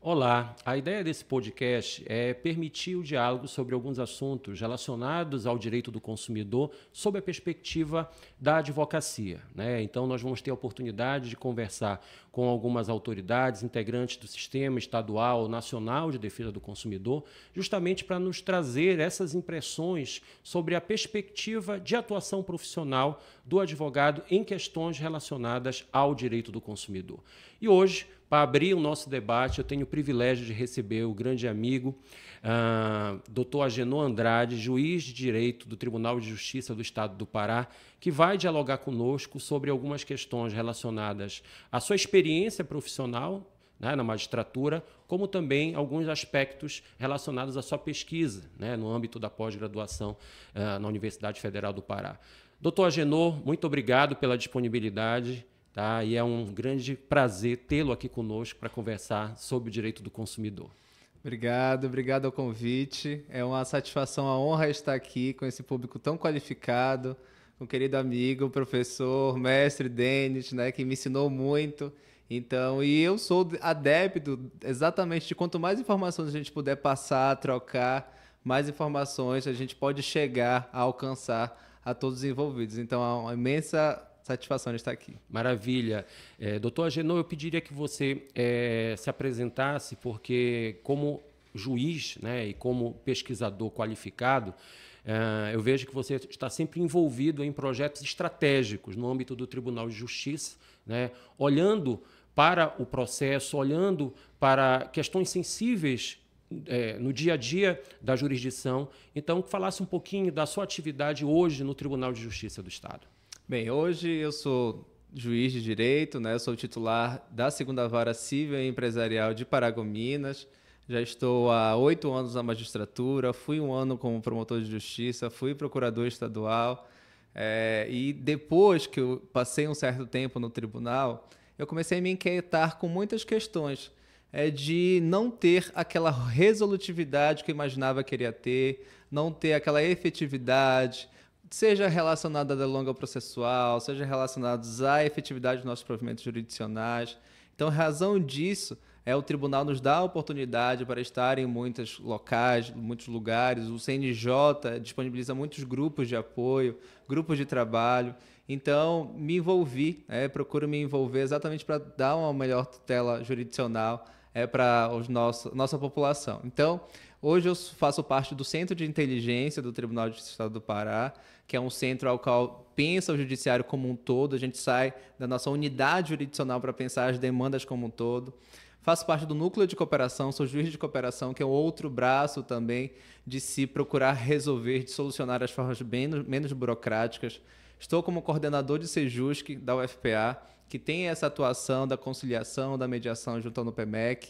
Olá, a ideia desse podcast é permitir o diálogo sobre alguns assuntos relacionados ao direito do consumidor sob a perspectiva da advocacia, né? Então, nós vamos ter a oportunidade de conversar com algumas autoridades integrantes do sistema estadual, nacional de defesa do consumidor, justamente para nos trazer essas impressões sobre a perspectiva de atuação profissional do advogado em questões relacionadas ao direito do consumidor. E hoje, para abrir o nosso debate, eu tenho o privilégio de receber o grande amigo, Dr. Agenor Andrade, juiz de Direito do Tribunal de Justiça do Estado do Pará, que vai dialogar conosco sobre algumas questões relacionadas à sua experiência profissional, né, na magistratura, como também alguns aspectos relacionados à sua pesquisa, né, no âmbito da pós-graduação na Universidade Federal do Pará. Doutor Agenor, muito obrigado pela disponibilidade. Tá? E é um grande prazer tê-lo aqui conosco para conversar sobre o direito do consumidor. Obrigado ao convite. É uma satisfação, uma honra estar aqui com esse público tão qualificado, com o querido amigo, professor, mestre Denis, né, que me ensinou muito. Então, e eu sou adepto exatamente de quanto mais informações a gente puder passar, trocar, mais informações a gente pode chegar a alcançar a todos os envolvidos. Então, é uma imensa satisfação de estar aqui. Maravilha. Doutor Agenor, eu pediria que você se apresentasse, porque como juiz, né, e como pesquisador qualificado, eu vejo que você está sempre envolvido em projetos estratégicos no âmbito do Tribunal de Justiça, né, olhando para o processo, olhando para questões sensíveis no dia a dia da jurisdição. Então, que falasse um pouquinho da sua atividade hoje no Tribunal de Justiça do Estado. Bem, hoje eu sou juiz de direito, né? Eu sou titular da 2ª Vara Civil e Empresarial de Paragominas. Já estou há 8 anos na magistratura, fui 1 ano como promotor de justiça, fui procurador estadual. E depois que eu passei um certo tempo no tribunal, eu comecei a me inquietar com muitas questões de não ter aquela resolutividade que eu imaginava que queria ter, não ter aquela efetividade, seja relacionada à delonga processual, seja relacionados à efetividade dos nossos provimentos jurisdicionais. Então, a razão disso é o tribunal nos dar a oportunidade para estar em muitos locais, muitos lugares. O CNJ disponibiliza muitos grupos de apoio, grupos de trabalho. Então, me envolvi, procuro me envolver exatamente para dar uma melhor tutela jurisdicional para a nossa população. Então, hoje eu faço parte do Centro de Inteligência do Tribunal de Justiça do Estado do Pará, que é um centro ao qual pensa o judiciário como um todo. A gente sai da nossa unidade jurisdicional para pensar as demandas como um todo. Faço parte do Núcleo de Cooperação, sou juiz de cooperação, que é outro braço também de se procurar resolver, de solucionar as formas menos burocráticas. Estou como coordenador de Sejusc da UFPA, que tem essa atuação da conciliação, da mediação junto ao NUPEMEC.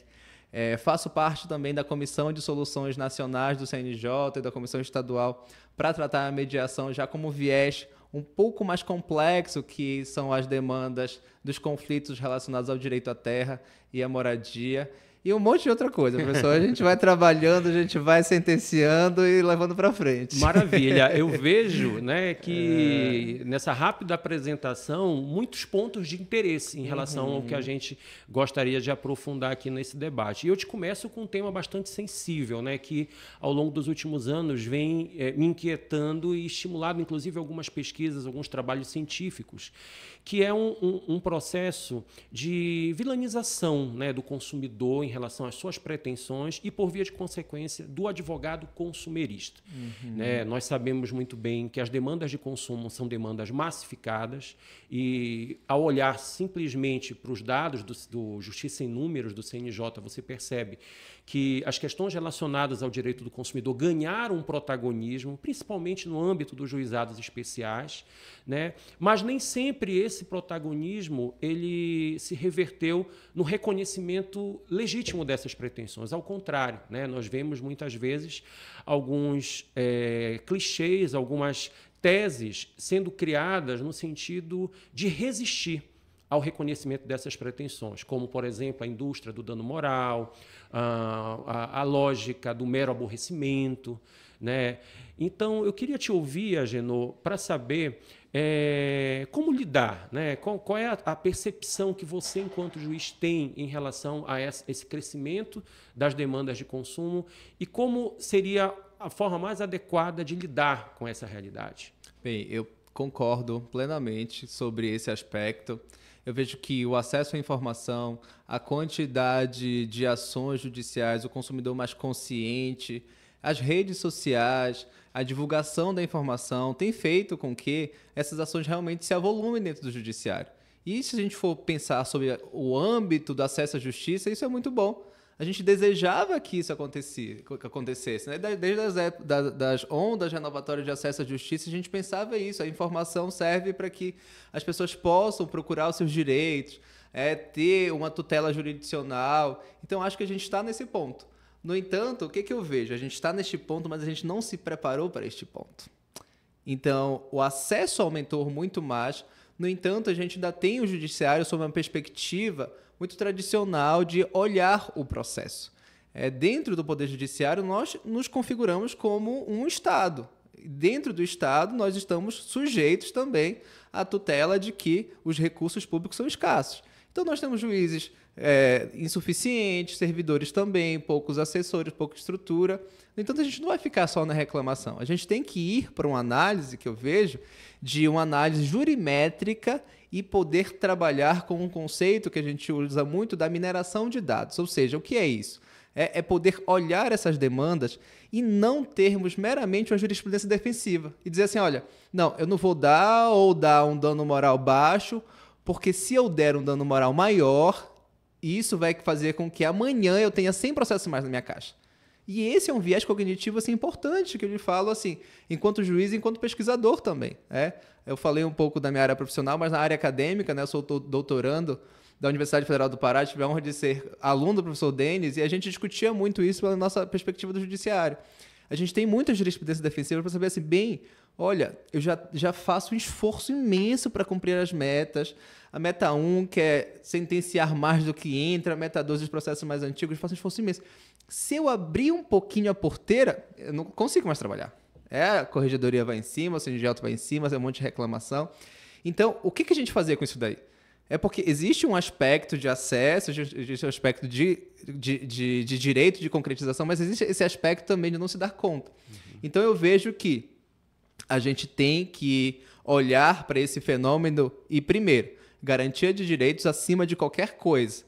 Faço parte também da Comissão de Soluções Nacionais do CNJ e da Comissão Estadual para tratar a mediação já como viés um pouco mais complexo, que são as demandas dos conflitos relacionados ao direito à terra e à moradia. E um monte de outra coisa, professor. A gente vai trabalhando, a gente vai sentenciando e levando para frente. Maravilha. Eu vejo, né, que nessa rápida apresentação, muitos pontos de interesse em relação ao que a gente gostaria de aprofundar aqui nesse debate. E eu te começo com um tema bastante sensível, né, que ao longo dos últimos anos vem me inquietando e estimulado, inclusive, algumas pesquisas, alguns trabalhos científicos, que é um processo de vilanização, né, do consumidor em relação às suas pretensões e, por via de consequência, do advogado consumerista. Né? Nós sabemos muito bem que as demandas de consumo são demandas massificadas e, ao olhar simplesmente para os dados do Justiça em Números, do CNJ, você percebe que as questões relacionadas ao direito do consumidor ganharam um protagonismo, principalmente no âmbito dos juizados especiais, né? Mas nem sempre esse protagonismo ele se reverteu no reconhecimento legítimo dessas pretensões. Ao contrário, né? Nós vemos muitas vezes alguns clichês, algumas teses sendo criadas no sentido de resistir ao reconhecimento dessas pretensões, como, por exemplo, a indústria do dano moral, a lógica do mero aborrecimento, né? Então, eu queria te ouvir, Agenor, para saber Como lidar, né? Qual é a percepção que você, enquanto juiz, tem em relação a esse crescimento das demandas de consumo e como seria a forma mais adequada de lidar com essa realidade? Bem, eu concordo plenamente sobre esse aspecto. Eu vejo que o acesso à informação, a quantidade de ações judiciais, o consumidor mais consciente, as redes sociais, a divulgação da informação tem feito com que essas ações realmente se avolumem dentro do judiciário. E se a gente for pensar sobre o âmbito do acesso à justiça, isso é muito bom. A gente desejava que isso acontecesse, né? Desde das ondas renovatórias de acesso à justiça, a gente pensava isso. A informação serve para que as pessoas possam procurar os seus direitos, ter uma tutela jurisdicional. Então, acho que a gente está nesse ponto. No entanto, o que eu vejo? A gente está neste ponto, mas a gente não se preparou para este ponto. Então, o acesso aumentou muito mais. No entanto, a gente ainda tem o judiciário sob uma perspectiva muito tradicional de olhar o processo. Dentro do Poder Judiciário, nós nos configuramos como um Estado. Dentro do Estado, nós estamos sujeitos também à tutela de que os recursos públicos são escassos. Então, nós temos juízes insuficientes, servidores também, poucos assessores, pouca estrutura. No entanto, a gente não vai ficar só na reclamação. A gente tem que ir para uma análise, que eu vejo, de uma análise jurimétrica e poder trabalhar com um conceito que a gente usa muito da mineração de dados. Ou seja, o que é isso? É poder olhar essas demandas e não termos meramente uma jurisprudência defensiva. E dizer assim, olha, não, eu não vou dar um dano moral baixo, porque se eu der um dano moral maior, isso vai fazer com que amanhã eu tenha 100 processos mais na minha caixa. E esse é um viés cognitivo assim, importante, que eu lhe falo assim, enquanto juiz e enquanto pesquisador também. Eu falei um pouco da minha área profissional, mas na área acadêmica, né, eu sou doutorando da Universidade Federal do Pará, tive a honra de ser aluno do professor Denis, e a gente discutia muito isso pela nossa perspectiva do judiciário. A gente tem muita jurisprudência defensiva para saber assim, bem, olha, eu já faço um esforço imenso para cumprir as metas. A meta 1 quer sentenciar mais do que entra, a meta 2 dos processos mais antigos, eu faço um esforço imenso. Se eu abrir um pouquinho a porteira, eu não consigo mais trabalhar. A corregedoria vai em cima, o CNJ vai em cima, é um monte de reclamação. Então, o que a gente fazia com isso daí? É porque existe um aspecto de acesso, existe um aspecto de direito de concretização, mas existe esse aspecto também de não se dar conta. Então, eu vejo que a gente tem que olhar para esse fenômeno e, primeiro, garantia de direitos acima de qualquer coisa.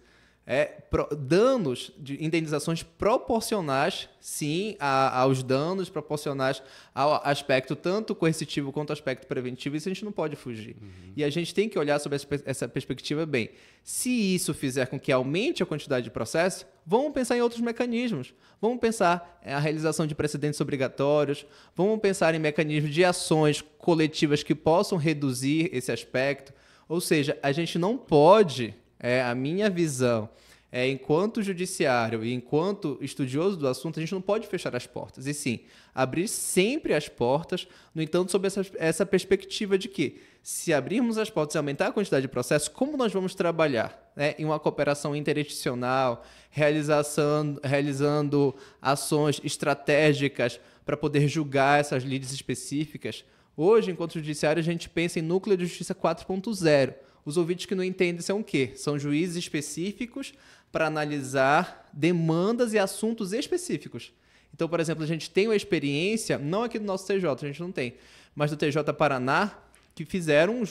Danos de indenizações proporcionais, sim, aos danos, proporcionais ao aspecto tanto coercitivo quanto ao aspecto preventivo, isso a gente não pode fugir. E a gente tem que olhar sobre essa perspectiva bem. Se isso fizer com que aumente a quantidade de processos, vamos pensar em outros mecanismos. Vamos pensar a realização de precedentes obrigatórios, vamos pensar em mecanismos de ações coletivas que possam reduzir esse aspecto. Ou seja, a gente não pode... a minha visão enquanto judiciário e enquanto estudioso do assunto, a gente não pode fechar as portas. E sim, abrir sempre as portas, no entanto, sob essa perspectiva de que, se abrirmos as portas e aumentar a quantidade de processos, como nós vamos trabalhar em uma cooperação interinstitucional, realizando ações estratégicas para poder julgar essas lides específicas? Hoje, enquanto judiciário, a gente pensa em núcleo de justiça 4.0. Os ouvintes que não entendem são o quê? São juízes específicos para analisar demandas e assuntos específicos. Então, por exemplo, a gente tem uma experiência, não aqui do nosso TJ, a gente não tem, mas do TJ Paraná, que fizeram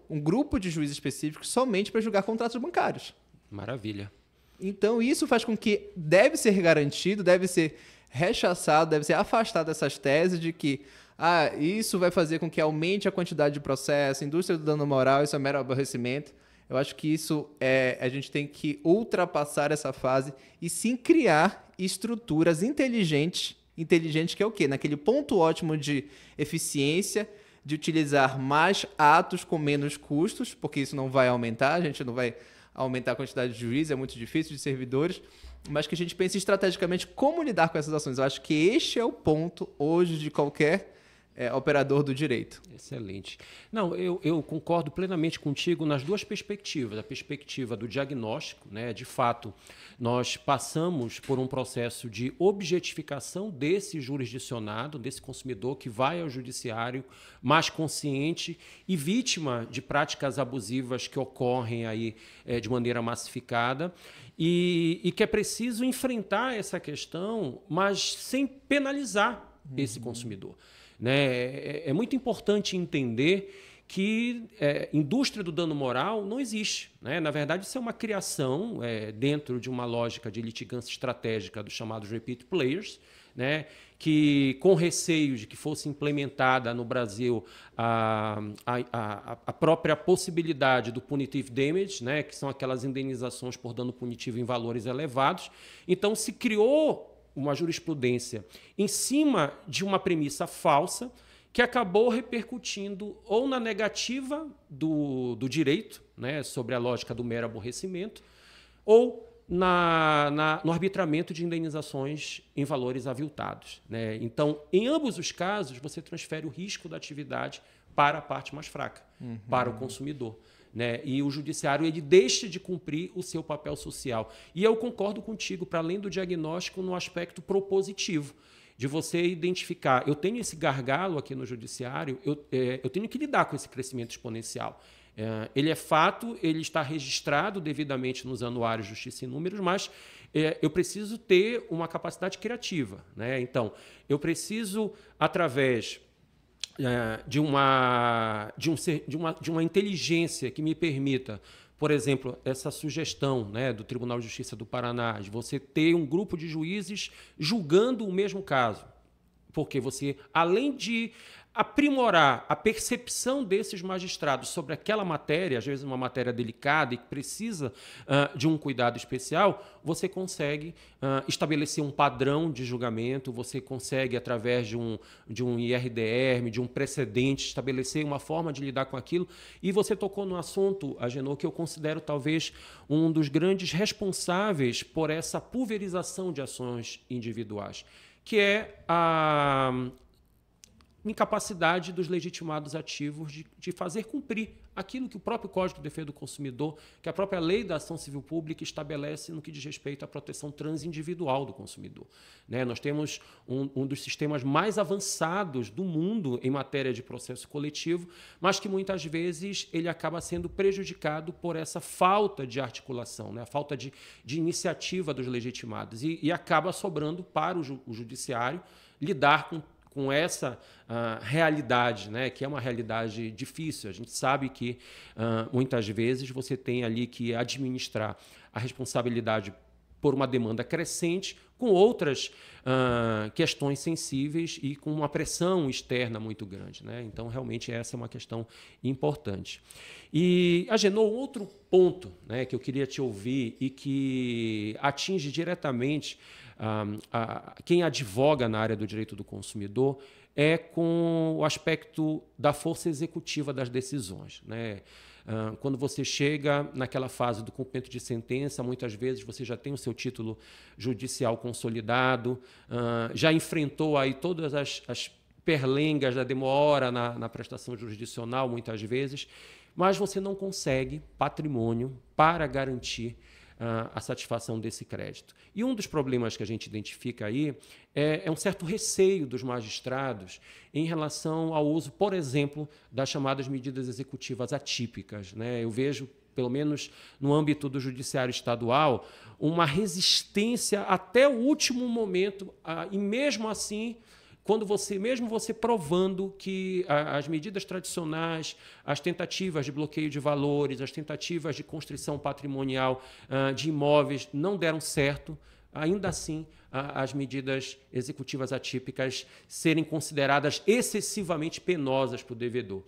um grupo de juízes específicos somente para julgar contratos bancários. Maravilha. Então, isso faz com que deve ser garantido, deve ser rechaçado, deve ser afastado essas teses de que isso vai fazer com que aumente a quantidade de processo, indústria do dano moral, isso é mero aborrecimento. Eu acho que isso a gente tem que ultrapassar essa fase e sim criar estruturas inteligentes que é o quê? Naquele ponto ótimo de eficiência, de utilizar mais atos com menos custos, porque isso não vai aumentar, a gente não vai aumentar a quantidade de juízes, é muito difícil, de servidores, mas que a gente pense estrategicamente como lidar com essas ações. Eu acho que este é o ponto hoje de qualquer operador do direito. Excelente. Não, eu concordo plenamente contigo nas duas perspectivas. A perspectiva do diagnóstico, né? De fato, nós passamos por um processo de objetificação desse jurisdicionado, desse consumidor que vai ao judiciário mais consciente e vítima de práticas abusivas que ocorrem aí de maneira massificada e que é preciso enfrentar essa questão, mas sem penalizar esse consumidor. Né? É muito importante entender que indústria do dano moral não existe. Né? Na verdade, isso é uma criação dentro de uma lógica de litigância estratégica dos chamados repeat players, né? Que, com receio de que fosse implementada no Brasil a própria possibilidade do punitive damage, né? Que são aquelas indenizações por dano punitivo em valores elevados, então se criou uma jurisprudência em cima de uma premissa falsa que acabou repercutindo ou na negativa do direito, né, sobre a lógica do mero aborrecimento, ou no arbitramento de indenizações em valores aviltados. Né? Então, em ambos os casos, você transfere o risco da atividade para a parte mais fraca, para o consumidor. Né? E o judiciário ele deixa de cumprir o seu papel social. E eu concordo contigo, para além do diagnóstico, no aspecto propositivo, de você identificar, eu tenho esse gargalo aqui no judiciário, eu tenho que lidar com esse crescimento exponencial. Ele é fato, ele está registrado devidamente nos anuários de Justiça e Números, mas eu preciso ter uma capacidade criativa. Né? Então, eu preciso, através de uma inteligência que me permita, por exemplo, essa sugestão, né, do Tribunal de Justiça do Paraná, de você ter um grupo de juízes julgando o mesmo caso. Porque você, além de aprimorar a percepção desses magistrados sobre aquela matéria, às vezes uma matéria delicada e que precisa de um cuidado especial, você consegue estabelecer um padrão de julgamento, você consegue, através de um IRDR, de um precedente, estabelecer uma forma de lidar com aquilo. E você tocou no assunto, Agenor, que eu considero talvez um dos grandes responsáveis por essa pulverização de ações individuais, que é a incapacidade dos legitimados ativos de fazer cumprir aquilo que o próprio Código de Defesa do Consumidor, que a própria Lei da Ação Civil Pública estabelece no que diz respeito à proteção transindividual do consumidor. Né? Nós temos um dos sistemas mais avançados do mundo em matéria de processo coletivo, mas que muitas vezes ele acaba sendo prejudicado por essa falta de articulação, né? A falta de iniciativa dos legitimados e acaba sobrando para o judiciário lidar com essa realidade, né, que é uma realidade difícil. A gente sabe que, muitas vezes, você tem ali que administrar a responsabilidade por uma demanda crescente com outras questões sensíveis e com uma pressão externa muito grande. Né? Então, realmente, essa é uma questão importante. E, Agenor, outro ponto, né, que eu queria te ouvir e que atinge diretamente quem advoga na área do direito do consumidor é com o aspecto da força executiva das decisões. Né? Quando você chega naquela fase do cumprimento de sentença, muitas vezes você já tem o seu título judicial consolidado, já enfrentou aí todas as perlengas da demora na prestação jurisdicional, muitas vezes, mas você não consegue patrimônio para garantir a satisfação desse crédito. E um dos problemas que a gente identifica aí é um certo receio dos magistrados em relação ao uso, por exemplo, das chamadas medidas executivas atípicas. Né? Eu vejo, pelo menos no âmbito do judiciário estadual, uma resistência até o último momento, e mesmo assim, quando você provando que as medidas tradicionais, as tentativas de bloqueio de valores, as tentativas de constrição patrimonial de imóveis não deram certo, ainda assim as medidas executivas atípicas serem consideradas excessivamente penosas para o devedor.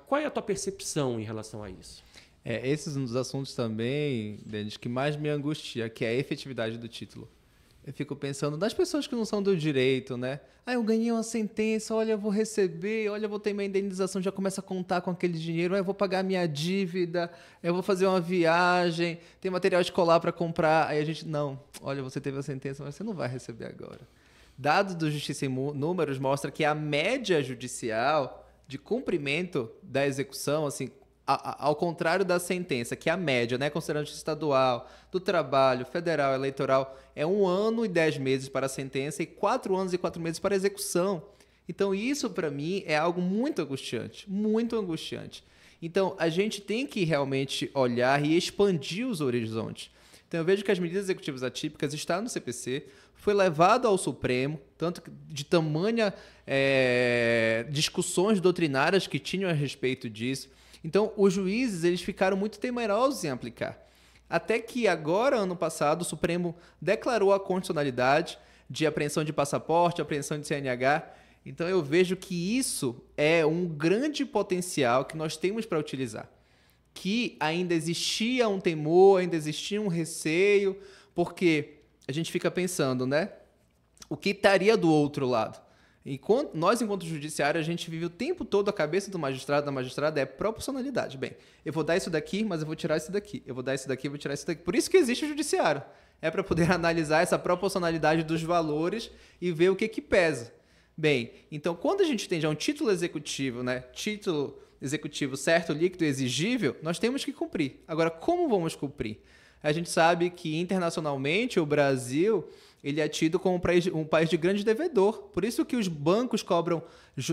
Qual é a tua percepção em relação a isso? Esse é um dos assuntos também, Denis, que mais me angustia, que é a efetividade do título. Eu fico pensando nas pessoas que não são do direito, né? Eu ganhei uma sentença, olha, eu vou receber, olha, eu vou ter minha indenização, já começa a contar com aquele dinheiro, eu vou pagar minha dívida, eu vou fazer uma viagem, tem material escolar para comprar, aí a gente, não, olha, você teve a sentença, mas você não vai receber agora. dados do Justiça em Números mostra que a média judicial de cumprimento da execução, assim, ao contrário da sentença, que é a média, né, considerando estadual, do trabalho, federal, eleitoral, é 1 ano e 10 meses para a sentença e 4 anos e 4 meses para a execução. Então, isso, para mim, é algo muito angustiante, muito angustiante. Então, a gente tem que realmente olhar e expandir os horizontes. Então, eu vejo que as medidas executivas atípicas estão no CPC, foi levado ao Supremo, tanto de tamanha discussões doutrinárias que tinham a respeito disso. Então, os juízes eles ficaram muito temerosos em aplicar. Até que agora, ano passado, o Supremo declarou a constitucionalidade de apreensão de passaporte, apreensão de CNH. Então, eu vejo que isso é um grande potencial que nós temos para utilizar. Que ainda existia um temor, ainda existia um receio, porque a gente fica pensando, né? O que estaria do outro lado? Enquanto judiciário, a gente vive o tempo todo a cabeça do magistrado, da magistrada, é proporcionalidade. Bem, eu vou dar isso daqui, mas eu vou tirar isso daqui. Eu vou dar isso daqui, eu vou tirar isso daqui. Por isso que existe o judiciário. É para poder analisar essa proporcionalidade dos valores e ver o que pesa. Bem, então, quando a gente tem já um título executivo, né? Título executivo certo, líquido e exigível, nós temos que cumprir. Agora, como vamos cumprir? A gente sabe que, internacionalmente, o Brasil ele é tido como um país de grande devedor. Por isso que os bancos cobram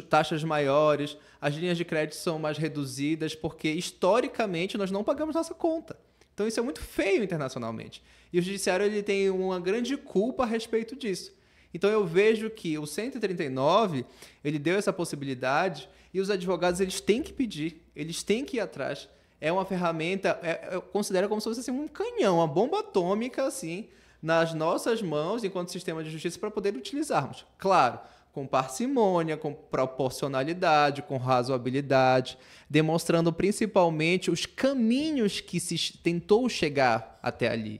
taxas maiores, as linhas de crédito são mais reduzidas, porque, historicamente, nós não pagamos nossa conta. Então, isso é muito feio internacionalmente. E o judiciário ele tem uma grande culpa a respeito disso. Então, eu vejo que o 139 ele deu essa possibilidade e os advogados eles têm que pedir, eles têm que ir atrás. É uma ferramenta, eu considero como se fosse assim, um canhão, uma bomba atômica, assim, nas nossas mãos, enquanto sistema de justiça, para poder utilizarmos. Claro, com parcimônia, com proporcionalidade, com razoabilidade, demonstrando principalmente os caminhos que se tentou chegar até ali.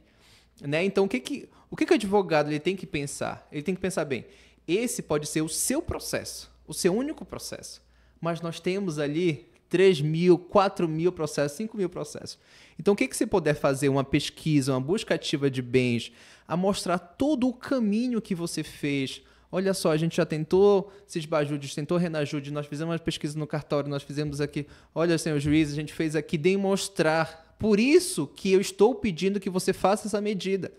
Né? Então, o que o advogado ele tem que pensar? Ele tem que pensar bem, esse pode ser o seu processo, o seu único processo, mas nós temos ali 3.000, 4.000 processos, 5.000 processos. Então, o que você puder fazer? Uma pesquisa, uma busca ativa de bens, a mostrar todo o caminho que você fez. Olha só, a gente já tentou Cisbajude, tentou Renajude, nós fizemos uma pesquisa no cartório, nós fizemos aqui. Olha, senhor juiz, a gente fez aqui, demonstrar. Por isso que eu estou pedindo que você faça essa medida.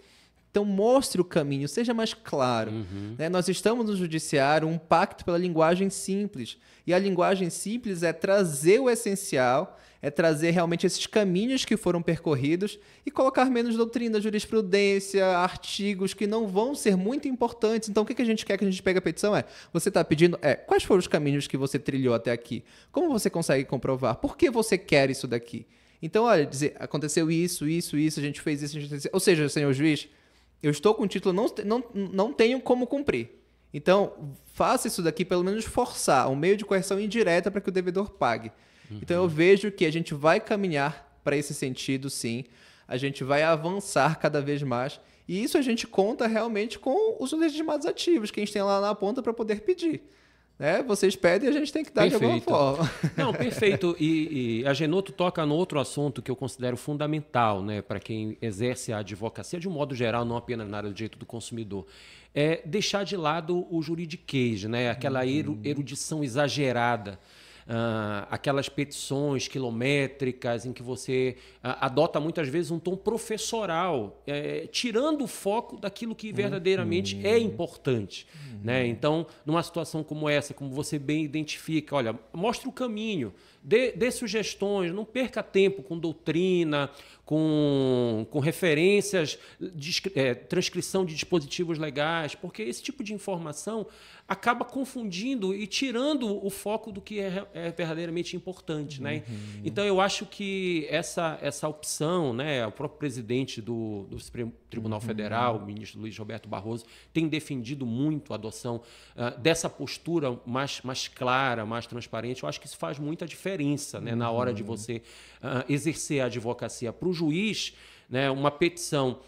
Então, mostre o caminho, seja mais claro. Né? Nós estamos no judiciário, um pacto pela linguagem simples. E a linguagem simples é trazer o essencial, é trazer realmente esses caminhos que foram percorridos e colocar menos doutrina, jurisprudência, artigos que não vão ser muito importantes. Então, o que a gente quer que a gente pegue a petição você está pedindo, quais foram os caminhos que você trilhou até aqui? Como você consegue comprovar? Por que você quer isso daqui? Então, olha, dizer, aconteceu isso, a gente fez isso, a gente fez isso. Ou seja, senhor juiz, eu estou com o título, não tenho como cumprir. Então, faça isso daqui, pelo menos forçar, um meio de coerção indireta para que o devedor pague. Então, eu vejo que a gente vai caminhar para esse sentido, sim. A gente vai avançar cada vez mais. E isso a gente conta realmente com os legitimados ativos, que a gente tem lá na ponta para poder pedir. Né? Vocês pedem e a gente tem que dar de alguma forma. Não, perfeito. E a Genoto toca no outro assunto que eu considero fundamental, né, para quem exerce a advocacia, de um modo geral, não apenas na área do direito do consumidor. É deixar de lado o juridiquês, né, aquela erudição exagerada. Aquelas petições quilométricas em que você adota muitas vezes um tom professoral, tirando o foco daquilo que verdadeiramente é importante. Né? Então, numa situação como essa, como você bem identifica, olha, mostre o caminho, dê sugestões, não perca tempo com doutrina, com referências, transcrição de dispositivos legais, porque esse tipo de informação acaba confundindo e tirando o foco do que é verdadeiramente importante. Né? Então, eu acho que essa opção, né, o próprio presidente do Supremo Tribunal Federal, o ministro Luiz Roberto Barroso, tem defendido muito a adoção dessa postura mais clara, mais transparente. Eu acho que isso faz muita diferença, né, na hora de você exercer a advocacia. Para o juiz, né, uma petição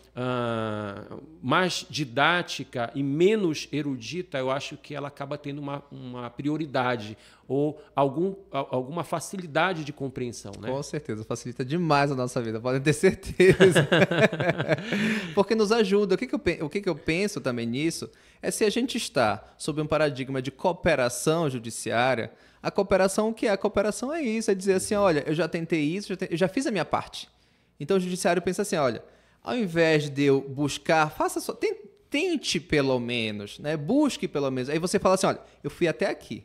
mais didática e menos erudita, eu acho que ela acaba tendo uma prioridade ou alguma facilidade de compreensão. Né? Com certeza, facilita demais a nossa vida, podem ter certeza. Porque nos ajuda. O que eu penso também nisso é se a gente está sob um paradigma de cooperação judiciária, a cooperação, o que é? A cooperação é isso, é dizer assim, olha, eu já tentei isso, eu já fiz a minha parte. Então o judiciário pensa assim, olha, ao invés de eu buscar, faça só, tente pelo menos, né? Busque pelo menos. Aí você fala assim, olha, eu fui até aqui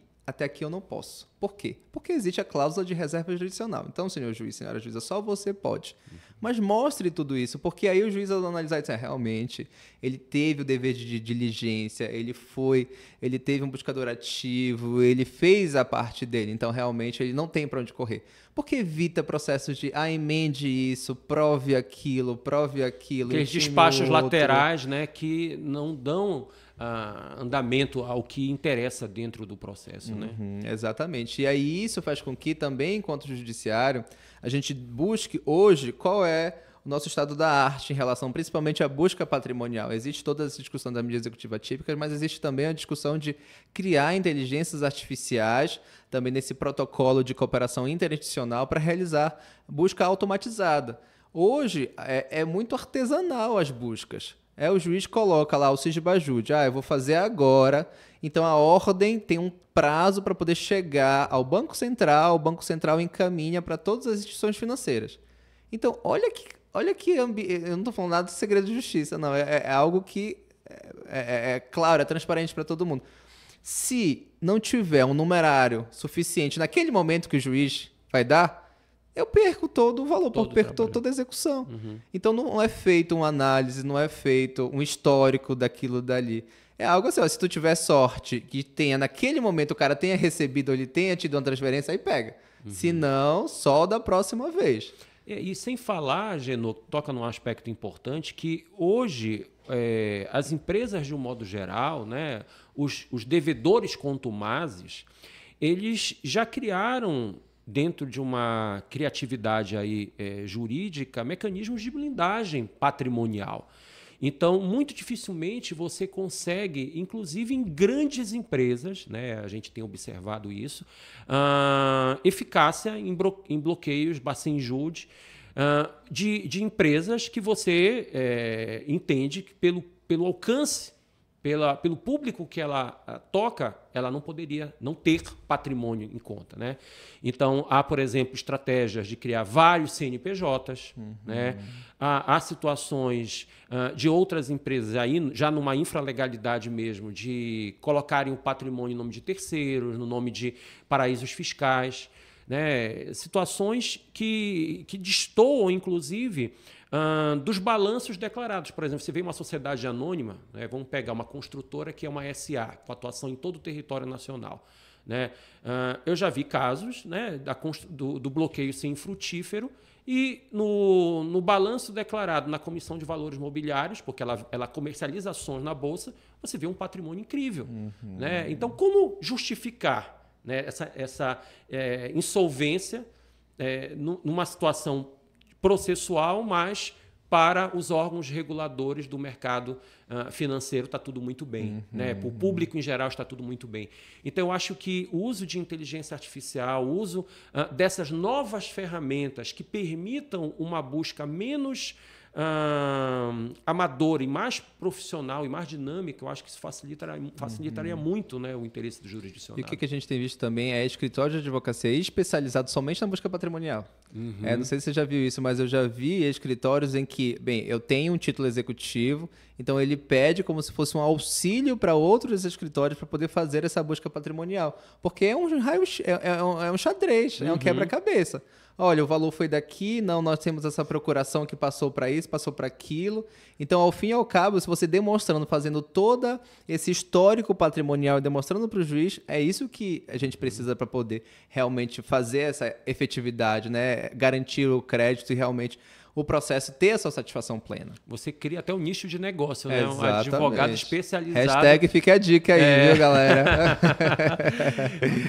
eu não posso. Por quê? Porque existe a cláusula de reserva jurisdicional. Então, senhor juiz, senhora juíza, só você pode. Mas mostre tudo isso, porque aí o juiz vai analisar e dizer, realmente, ele teve o dever de diligência, ele teve um buscador ativo, ele fez a parte dele, então realmente ele não tem para onde correr. Porque evita processos de, emende isso, prove aquilo. Aqueles despachos laterais, né, que não dão andamento ao que interessa dentro do processo. Né? Exatamente. E aí isso faz com que também, enquanto judiciário, a gente busque hoje qual é o nosso estado da arte em relação principalmente à busca patrimonial. Existe toda essa discussão da medida executiva típica, mas existe também a discussão de criar inteligências artificiais, também nesse protocolo de cooperação interinstitucional para realizar busca automatizada. Hoje é muito artesanal as buscas. O juiz coloca lá o CISBAJUDE, eu vou fazer agora, então a ordem tem um prazo para poder chegar ao Banco Central, o Banco Central encaminha para todas as instituições financeiras. Então, olha que eu não estou falando nada de segredo de justiça, não, é algo que é claro, é transparente para todo mundo. Se não tiver um numerário suficiente naquele momento que o juiz vai dar, eu perco todo o valor, perco toda a execução. Então, não é feito uma análise, não é feito um histórico daquilo dali. É algo assim, se tu tiver sorte que tenha, naquele momento, o cara tenha recebido ou ele tenha tido uma transferência, aí pega. Se não, só da próxima vez. E sem falar, Genô, toca num aspecto importante, que hoje as empresas, de um modo geral, né, os devedores contumazes, eles já criaram, dentro de uma criatividade aí, jurídica, mecanismos de blindagem patrimonial. Então, muito dificilmente você consegue, inclusive em grandes empresas, né, a gente tem observado isso, eficácia em bloqueios Bassenjude de empresas que você entende que pelo alcance, pelo público que ela toca, ela não poderia não ter patrimônio em conta. Né? Então, há, por exemplo, estratégias de criar vários CNPJs. Né? Há situações de outras empresas, aí, já numa infralegalidade mesmo, de colocarem o patrimônio em nome de terceiros, no nome de paraísos fiscais. Né? Situações que destoam, inclusive, dos balanços declarados. Por exemplo, você vê uma sociedade anônima, né? Vamos pegar uma construtora que é uma SA, com atuação em todo o território nacional. Né? Eu já vi casos, né, do bloqueio sem frutífero e no balanço declarado na Comissão de Valores Mobiliários, porque ela comercializa ações na Bolsa, você vê um patrimônio incrível. Né? Então, como justificar, né, essa insolvência numa situação processual, mas para os órgãos reguladores do mercado financeiro está tudo muito bem. Né? Para o público em geral está tudo muito bem. Então, eu acho que o uso de inteligência artificial, o uso dessas novas ferramentas que permitam uma busca menos amadora e mais profissional e mais dinâmica, eu acho que isso facilitaria muito, né, o interesse do jurisdicionado. E o que a gente tem visto também é escritório de advocacia especializado somente na busca patrimonial. Não sei se você já viu isso, mas eu já vi escritórios em que, eu tenho um título executivo, então ele pede como se fosse um auxílio para outros escritórios para poder fazer essa busca patrimonial. Porque é um xadrez, é um quebra-cabeça. Olha, o valor foi daqui, nós temos essa procuração que passou para isso, passou para aquilo. Então, ao fim e ao cabo, se você demonstrando, fazendo todo esse histórico patrimonial e demonstrando para o juiz, é isso que a gente precisa para poder realmente fazer essa efetividade, né? Garantir o crédito e realmente o processo ter a sua satisfação plena. Você cria até um nicho de negócio, né? Um advogado especializado. Hashtag fica a dica aí, viu, galera?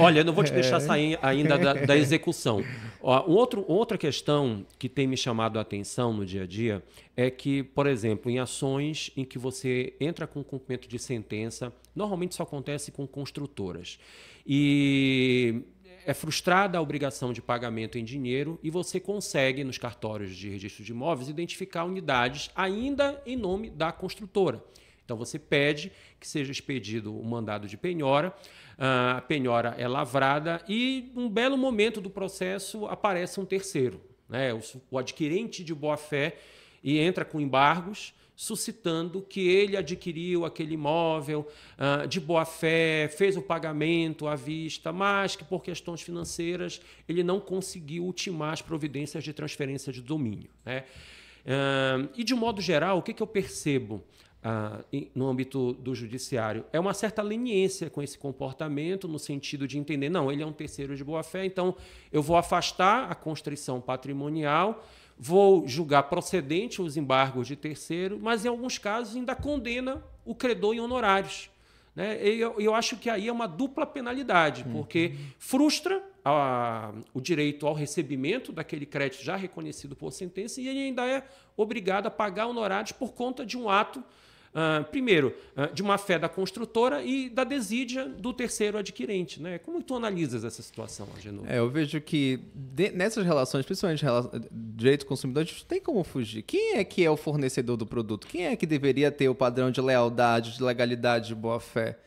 Olha, eu não vou te deixar sair ainda da execução. Ó, outra questão que tem me chamado a atenção no dia a dia é que, por exemplo, em ações em que você entra com cumprimento de sentença, normalmente isso acontece com construtoras. E é frustrada a obrigação de pagamento em dinheiro e você consegue, nos cartórios de registro de imóveis, identificar unidades ainda em nome da construtora. Então, você pede que seja expedido o mandado de penhora, a penhora é lavrada e, num belo momento do processo, aparece um terceiro, né? O adquirente de boa-fé, e entra com embargos, suscitando que ele adquiriu aquele imóvel de boa-fé, fez o pagamento à vista, mas que, por questões financeiras, ele não conseguiu ultimar as providências de transferência de domínio, né? E, de modo geral, o que eu percebo no âmbito do judiciário? É uma certa leniência com esse comportamento, no sentido de entender, não, ele é um terceiro de boa-fé, então eu vou afastar a constrição patrimonial, vou julgar procedente os embargos de terceiro, mas em alguns casos ainda condena o credor em honorários, né? Eu acho que aí é uma dupla penalidade, porque frustra o direito ao recebimento daquele crédito já reconhecido por sentença e ele ainda é obrigado a pagar honorários por conta de um ato, primeiro, de má fé da construtora e da desídia do terceiro adquirente, né? Como tu analisas essa situação, Agenor? Eu vejo que nessas relações, principalmente direito do consumidor, a gente não tem como fugir. Quem é que é o fornecedor do produto? Quem é que deveria ter o padrão de lealdade, de legalidade, de boa-fé?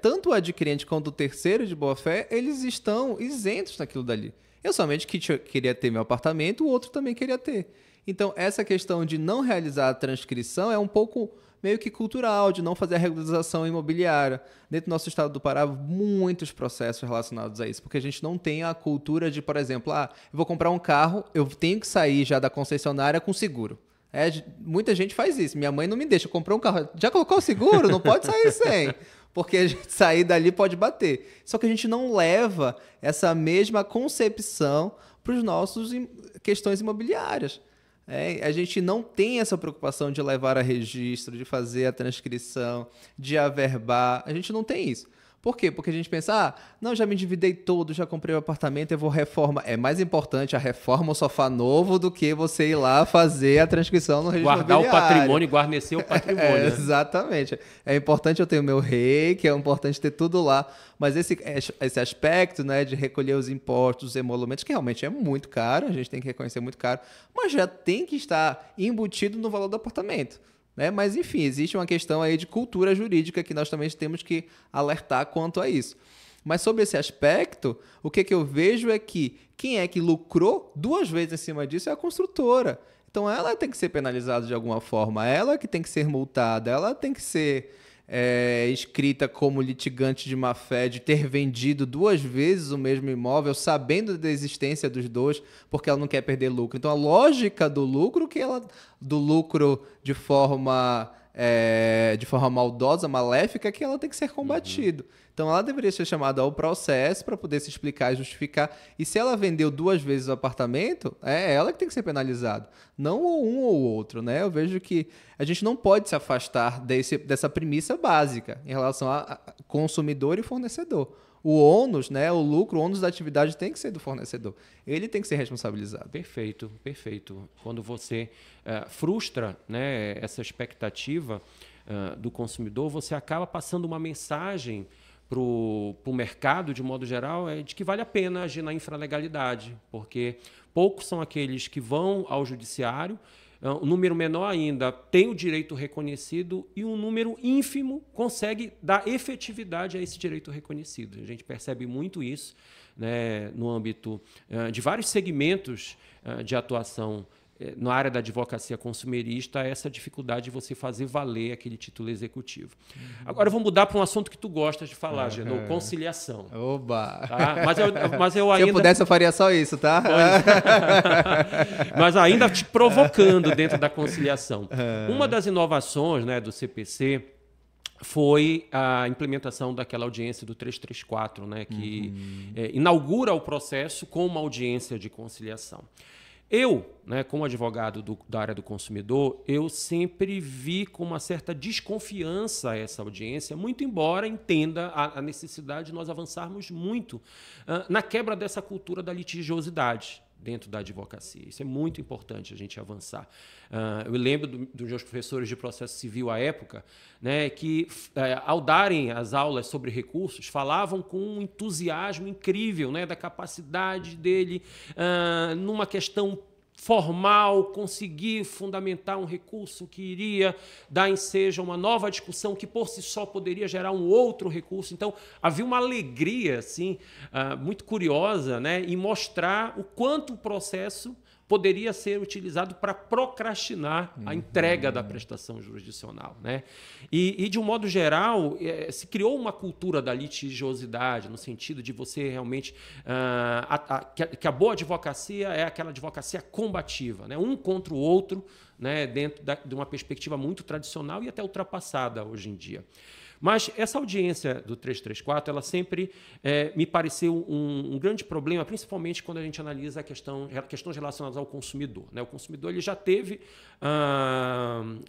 Tanto o adquirente quanto o terceiro de boa-fé, eles estão isentos daquilo dali. Eu somente queria ter meu apartamento, o outro também queria ter. Então, essa questão de não realizar a transcrição é um pouco meio que cultural, de não fazer a regularização imobiliária. Dentro do nosso estado do Pará, muitos processos relacionados a isso, porque a gente não tem a cultura de, por exemplo, eu vou comprar um carro, eu tenho que sair já da concessionária com seguro. Muita gente faz isso. Minha mãe não me deixa, eu comprei um carro, já colocou o seguro? Não pode sair sem, porque a gente sair dali pode bater. Só que a gente não leva essa mesma concepção para os nossos questões imobiliárias. A gente não tem essa preocupação de levar a registro, de fazer a transcrição, de averbar. A gente não tem isso. Por quê? Porque a gente pensa, não, já me endividei todo, já comprei o apartamento, eu vou reformar. É mais importante a reforma ou sofá novo do que você ir lá fazer a transcrição no registro imobiliário. Guardar o patrimônio, guarnecer o patrimônio. Né? Exatamente. É importante eu ter o meu REI, que é importante ter tudo lá. Mas esse aspecto, né, de recolher os impostos, os emolumentos, que realmente é muito caro, a gente tem que reconhecer muito caro, mas já tem que estar embutido no valor do apartamento. Né? Mas, enfim, existe uma questão aí de cultura jurídica que nós também temos que alertar quanto a isso. Mas sobre esse aspecto, o que eu vejo é que quem é que lucrou 2 vezes em cima disso é a construtora. Então, ela tem que ser penalizada de alguma forma, ela que tem que ser multada, ela tem que ser escrita como litigante de má-fé, de ter vendido 2 vezes o mesmo imóvel, sabendo da existência dos dois, porque ela não quer perder lucro. Então, a lógica do lucro, de forma maldosa, maléfica, é que ela tem que ser combatido. Então, ela deveria ser chamada ao processo para poder se explicar e justificar. E se ela vendeu 2 vezes o apartamento, é ela que tem que ser penalizada, não um ou outro, né? Eu vejo que a gente não pode se afastar dessa premissa básica em relação a consumidor e fornecedor. O ônus, né, o lucro, o ônus da atividade tem que ser do fornecedor. Ele tem que ser responsabilizado. Perfeito, perfeito. Quando você frustra, né, essa expectativa do consumidor, você acaba passando uma mensagem para o mercado, de modo geral, de que vale a pena agir na infralegalidade, porque poucos são aqueles que vão ao judiciário, um número menor ainda tem o direito reconhecido e um número ínfimo consegue dar efetividade a esse direito reconhecido. A gente percebe muito isso, né, no âmbito de vários segmentos de atuação na área da advocacia consumerista, essa dificuldade de você fazer valer aquele título executivo. Agora, eu vou mudar para um assunto que tu gostas de falar, Agenor, conciliação. Oba! Tá? Mas eu ainda... Se eu pudesse, eu faria só isso, tá? Mas ainda te provocando dentro da conciliação. Uma das inovações, né, do CPC foi a implementação daquela audiência do 334, né, que inaugura o processo com uma audiência de conciliação. Eu, né, como advogado da área do consumidor, eu sempre vi com uma certa desconfiança essa audiência, muito embora entenda a necessidade de nós avançarmos muito na quebra dessa cultura da litigiosidade. dentro da advocacia. Isso é muito importante a gente avançar. Eu lembro dos meus professores de processo civil à época, né, que, ao darem as aulas sobre recursos, falavam com um entusiasmo incrível, né, da capacidade dele numa questão formal, conseguir fundamentar um recurso que iria dar ensejo a uma nova discussão que por si só poderia gerar um outro recurso. Então, havia uma alegria assim, muito curiosa, né, em mostrar o quanto o processo poderia ser utilizado para procrastinar a entrega da prestação jurisdicional, né? E de um modo geral, se criou uma cultura da litigiosidade, no sentido de você realmente... que a boa advocacia é aquela advocacia combativa, né? Um contra o outro, né? Dentro de uma perspectiva muito tradicional e até ultrapassada hoje em dia. Mas essa audiência do 334, ela sempre me pareceu um grande problema, principalmente quando a gente analisa questões relacionadas ao consumidor, né? O consumidor ele já teve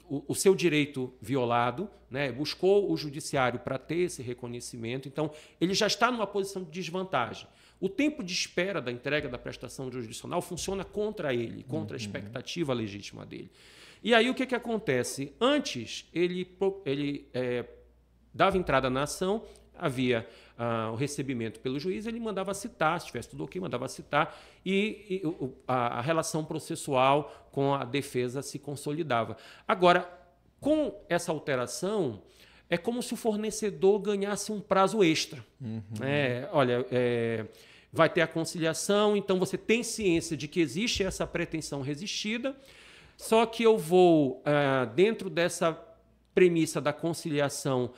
o seu direito violado, né? Buscou o judiciário para ter esse reconhecimento, então ele já está numa posição de desvantagem. O tempo de espera da entrega da prestação jurisdicional funciona contra ele, contra a expectativa legítima dele. E aí o que acontece? Antes, ele dava entrada na ação, havia o recebimento pelo juiz, ele mandava citar, se tivesse tudo ok, mandava citar, e a relação processual com a defesa se consolidava. Agora, com essa alteração, é como se o fornecedor ganhasse um prazo extra. Vai ter a conciliação, então você tem ciência de que existe essa pretensão resistida, só que eu vou, dentro dessa premissa da conciliação,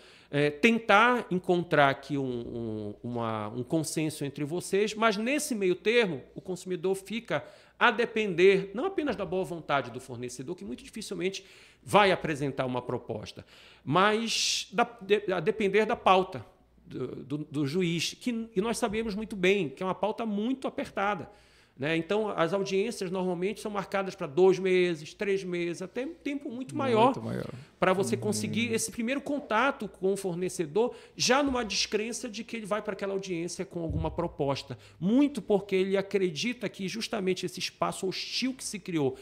tentar encontrar aqui um consenso entre vocês, mas nesse meio termo o consumidor fica a depender não apenas da boa vontade do fornecedor, que muito dificilmente vai apresentar uma proposta, mas a depender da pauta do juiz, que nós sabemos muito bem que é uma pauta muito apertada, né? Então, as audiências normalmente são marcadas para 2 meses, 3 meses, até um tempo muito maior. Para você conseguir esse primeiro contato com o fornecedor, já numa descrença de que ele vai para aquela audiência com alguma proposta. Muito porque ele acredita que justamente esse espaço hostil que se criou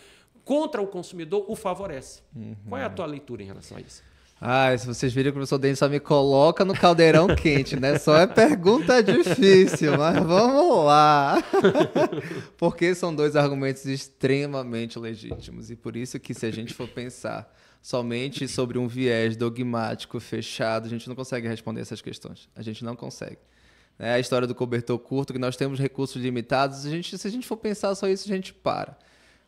contra o consumidor o favorece. Qual é a tua leitura em relação a isso? Se vocês viram que o professor Denis só me coloca no caldeirão quente, né? Só é pergunta difícil, mas vamos lá. Porque são 2 argumentos extremamente legítimos. E por isso que, se a gente for pensar somente sobre um viés dogmático fechado, a gente não consegue responder essas questões. A gente não consegue. A história do cobertor curto, que nós temos recursos limitados, se a gente for pensar só isso, a gente para.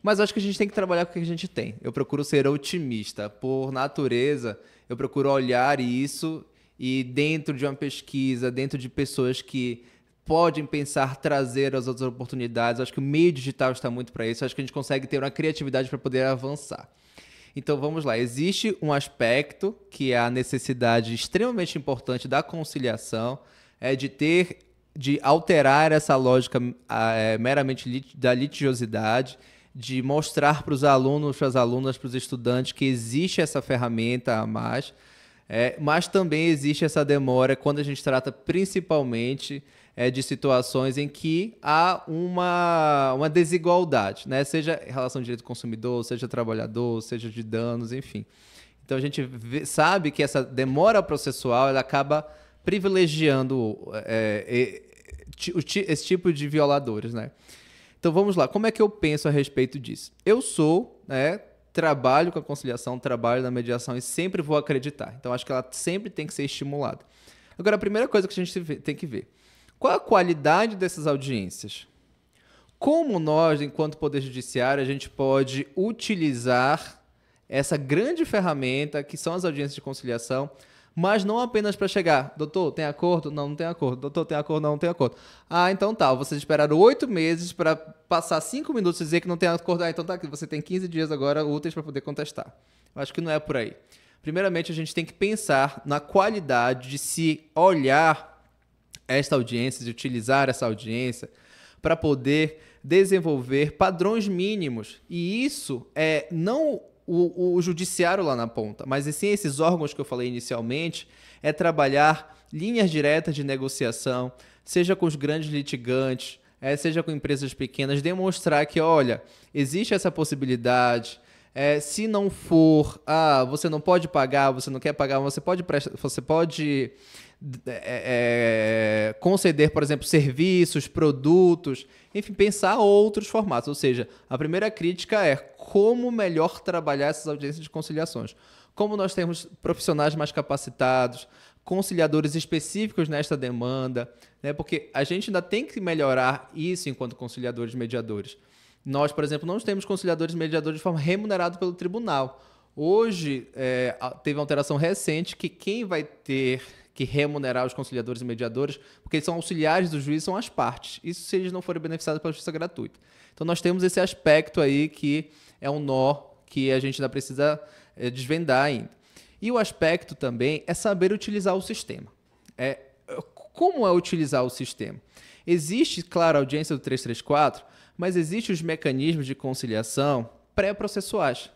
Mas acho que a gente tem que trabalhar com o que a gente tem. Eu procuro ser otimista. Por natureza, eu procuro olhar isso e dentro de uma pesquisa, dentro de pessoas que podem pensar trazer as outras oportunidades, acho que o meio digital está muito para isso. Acho que a gente consegue ter uma criatividade para poder avançar. Então vamos lá. Existe um aspecto que é a necessidade extremamente importante da conciliação, de alterar essa lógica meramente da litigiosidade, de mostrar para os alunos, para as alunas, para os estudantes que existe essa ferramenta a mais, mas também existe essa demora quando a gente trata principalmente de situações em que há uma desigualdade, né? Seja em relação ao direito do consumidor, seja trabalhador, seja de danos, enfim. Então a gente sabe que essa demora processual ela acaba privilegiando esse tipo de violadores, né? Então vamos lá, como é que eu penso a respeito disso? Eu trabalho com a conciliação, trabalho na mediação e sempre vou acreditar. Então acho que ela sempre tem que ser estimulada. Agora, a primeira coisa que a gente tem que ver, qual a qualidade dessas audiências? Como nós, enquanto Poder Judiciário, a gente pode utilizar essa grande ferramenta que são as audiências de conciliação, mas não apenas para chegar, doutor, tem acordo? Não, não tem acordo. Doutor, tem acordo? Não, não tem acordo. Então tá, vocês esperaram 8 meses para passar 5 minutos e dizer que não tem acordo. Então tá, você tem 15 dias agora úteis para poder contestar. Eu acho que não é por aí. Primeiramente, a gente tem que pensar na qualidade de se olhar esta audiência, de utilizar essa audiência para poder desenvolver padrões mínimos. E isso é não o judiciário lá na ponta, mas sim esses órgãos que eu falei inicialmente, é trabalhar linhas diretas de negociação, seja com os grandes litigantes, seja com empresas pequenas, demonstrar que, olha, existe essa possibilidade. Se não for, você não pode pagar, você não quer pagar, você pode conceder, por exemplo, serviços, produtos, enfim, pensar outros formatos. Ou seja, a primeira crítica é como melhor trabalhar essas audiências de conciliações. Como nós temos profissionais mais capacitados, conciliadores específicos nesta demanda, né? Porque a gente ainda tem que melhorar isso enquanto conciliadores mediadores. Nós, por exemplo, não temos conciliadores mediadores de forma remunerada pelo tribunal. Hoje, teve uma alteração recente que quem vai ter que remunerar os conciliadores e mediadores, porque eles são auxiliares do juiz, são as partes. Isso se eles não forem beneficiados pela justiça gratuita. Então, nós temos esse aspecto aí que é um nó que a gente ainda precisa desvendar ainda. E o aspecto também é saber utilizar o sistema. Como é utilizar o sistema? Existe, claro, a audiência do 334, mas existem os mecanismos de conciliação pré-processuais.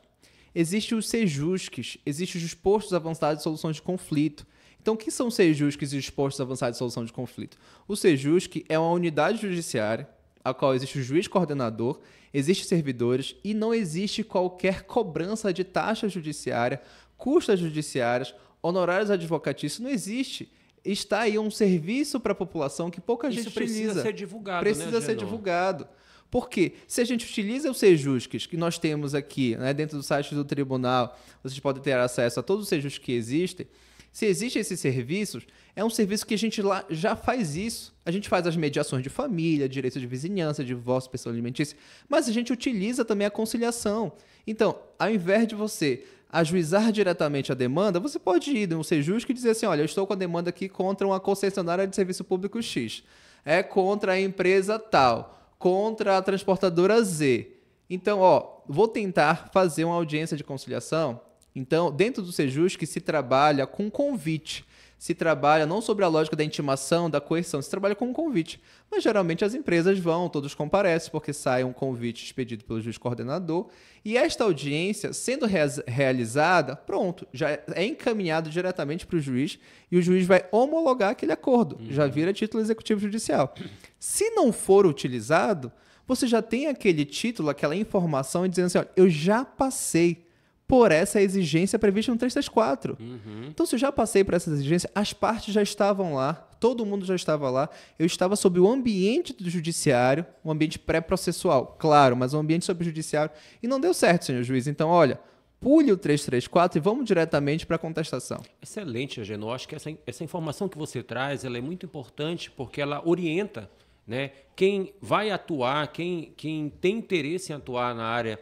Existem os sejusques, existem os postos avançados de solução de conflito. Então, o que são os sejusques e os postos avançados de solução de conflito? O sejusque é uma unidade judiciária, a qual existe o juiz coordenador, existem servidores e não existe qualquer cobrança de taxa judiciária, custas judiciárias, honorários advocatícios, não existe. Está aí um serviço para a população que pouca gente utiliza. Isso precisa ser divulgado, Precisa ser divulgado. Por quê? Se a gente utiliza os sejusques que nós temos aqui, né, dentro do site do tribunal, vocês podem ter acesso a todos os sejusques que existem. Se existem esses serviços, é um serviço que a gente lá já faz isso. A gente faz as mediações de família, direito de vizinhança, divórcio, pensão alimentícia, mas a gente utiliza também a conciliação. Então, ao invés de você ajuizar diretamente a demanda, você pode ir no sejusque e dizer assim, olha, eu estou com a demanda aqui contra uma concessionária de serviço público X, contra a empresa tal, contra a transportadora Z. Então, vou tentar fazer uma audiência de conciliação. Então, dentro do sejusque se trabalha com convite. Se trabalha não sobre a lógica da intimação, da coerção, se trabalha com um convite. Mas geralmente as empresas vão, todos comparecem, porque sai um convite expedido pelo juiz coordenador. E esta audiência, sendo realizada, pronto, já é encaminhado diretamente para o juiz e o juiz vai homologar aquele acordo. Já vira título executivo judicial. Se não for utilizado, você já tem aquele título, aquela informação dizendo assim, olha, eu já passei por essa exigência prevista no 334. Então, se eu já passei por essa exigência, as partes já estavam lá, todo mundo já estava lá, eu estava sob o ambiente do judiciário, um ambiente pré-processual, claro, mas um ambiente sob o judiciário, e não deu certo, senhor juiz. Então, olha, pule o 334 e vamos diretamente para a contestação. Excelente, Agenor. Acho que essa informação que você traz ela é muito importante porque ela orienta, né, quem vai atuar, quem tem interesse em atuar na área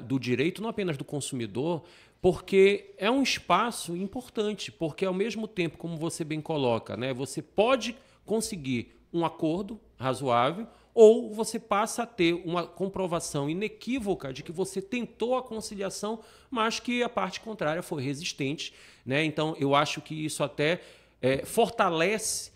do direito, não apenas do consumidor, porque é um espaço importante, porque ao mesmo tempo, como você bem coloca, né, você pode conseguir um acordo razoável ou você passa a ter uma comprovação inequívoca de que você tentou a conciliação, mas que a parte contrária foi resistente, né? Então, eu acho que isso até fortalece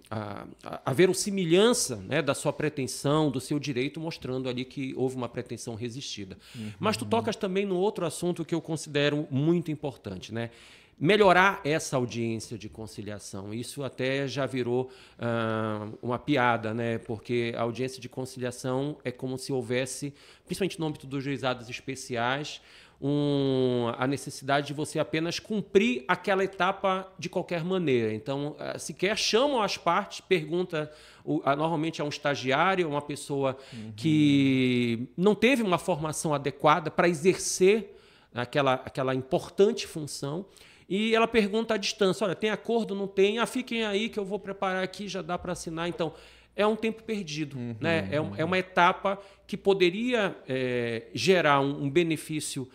a verossimilhança, né, da sua pretensão, do seu direito, mostrando ali que houve uma pretensão resistida. Mas tu tocas também no outro assunto que eu considero muito importante, né? Melhorar essa audiência de conciliação. Isso até já virou uma piada, né? Porque a audiência de conciliação é como se houvesse, principalmente no âmbito dos juizados especiais, a necessidade de você apenas cumprir aquela etapa de qualquer maneira. Então, sequer chamam as partes, pergunta normalmente a um estagiário, uma pessoa que não teve uma formação adequada para exercer aquela importante função, e ela pergunta à distância, olha, tem acordo, não tem? Fiquem aí que eu vou preparar aqui, já dá para assinar. Então, é um tempo perdido, né? É uma etapa que poderia gerar um benefício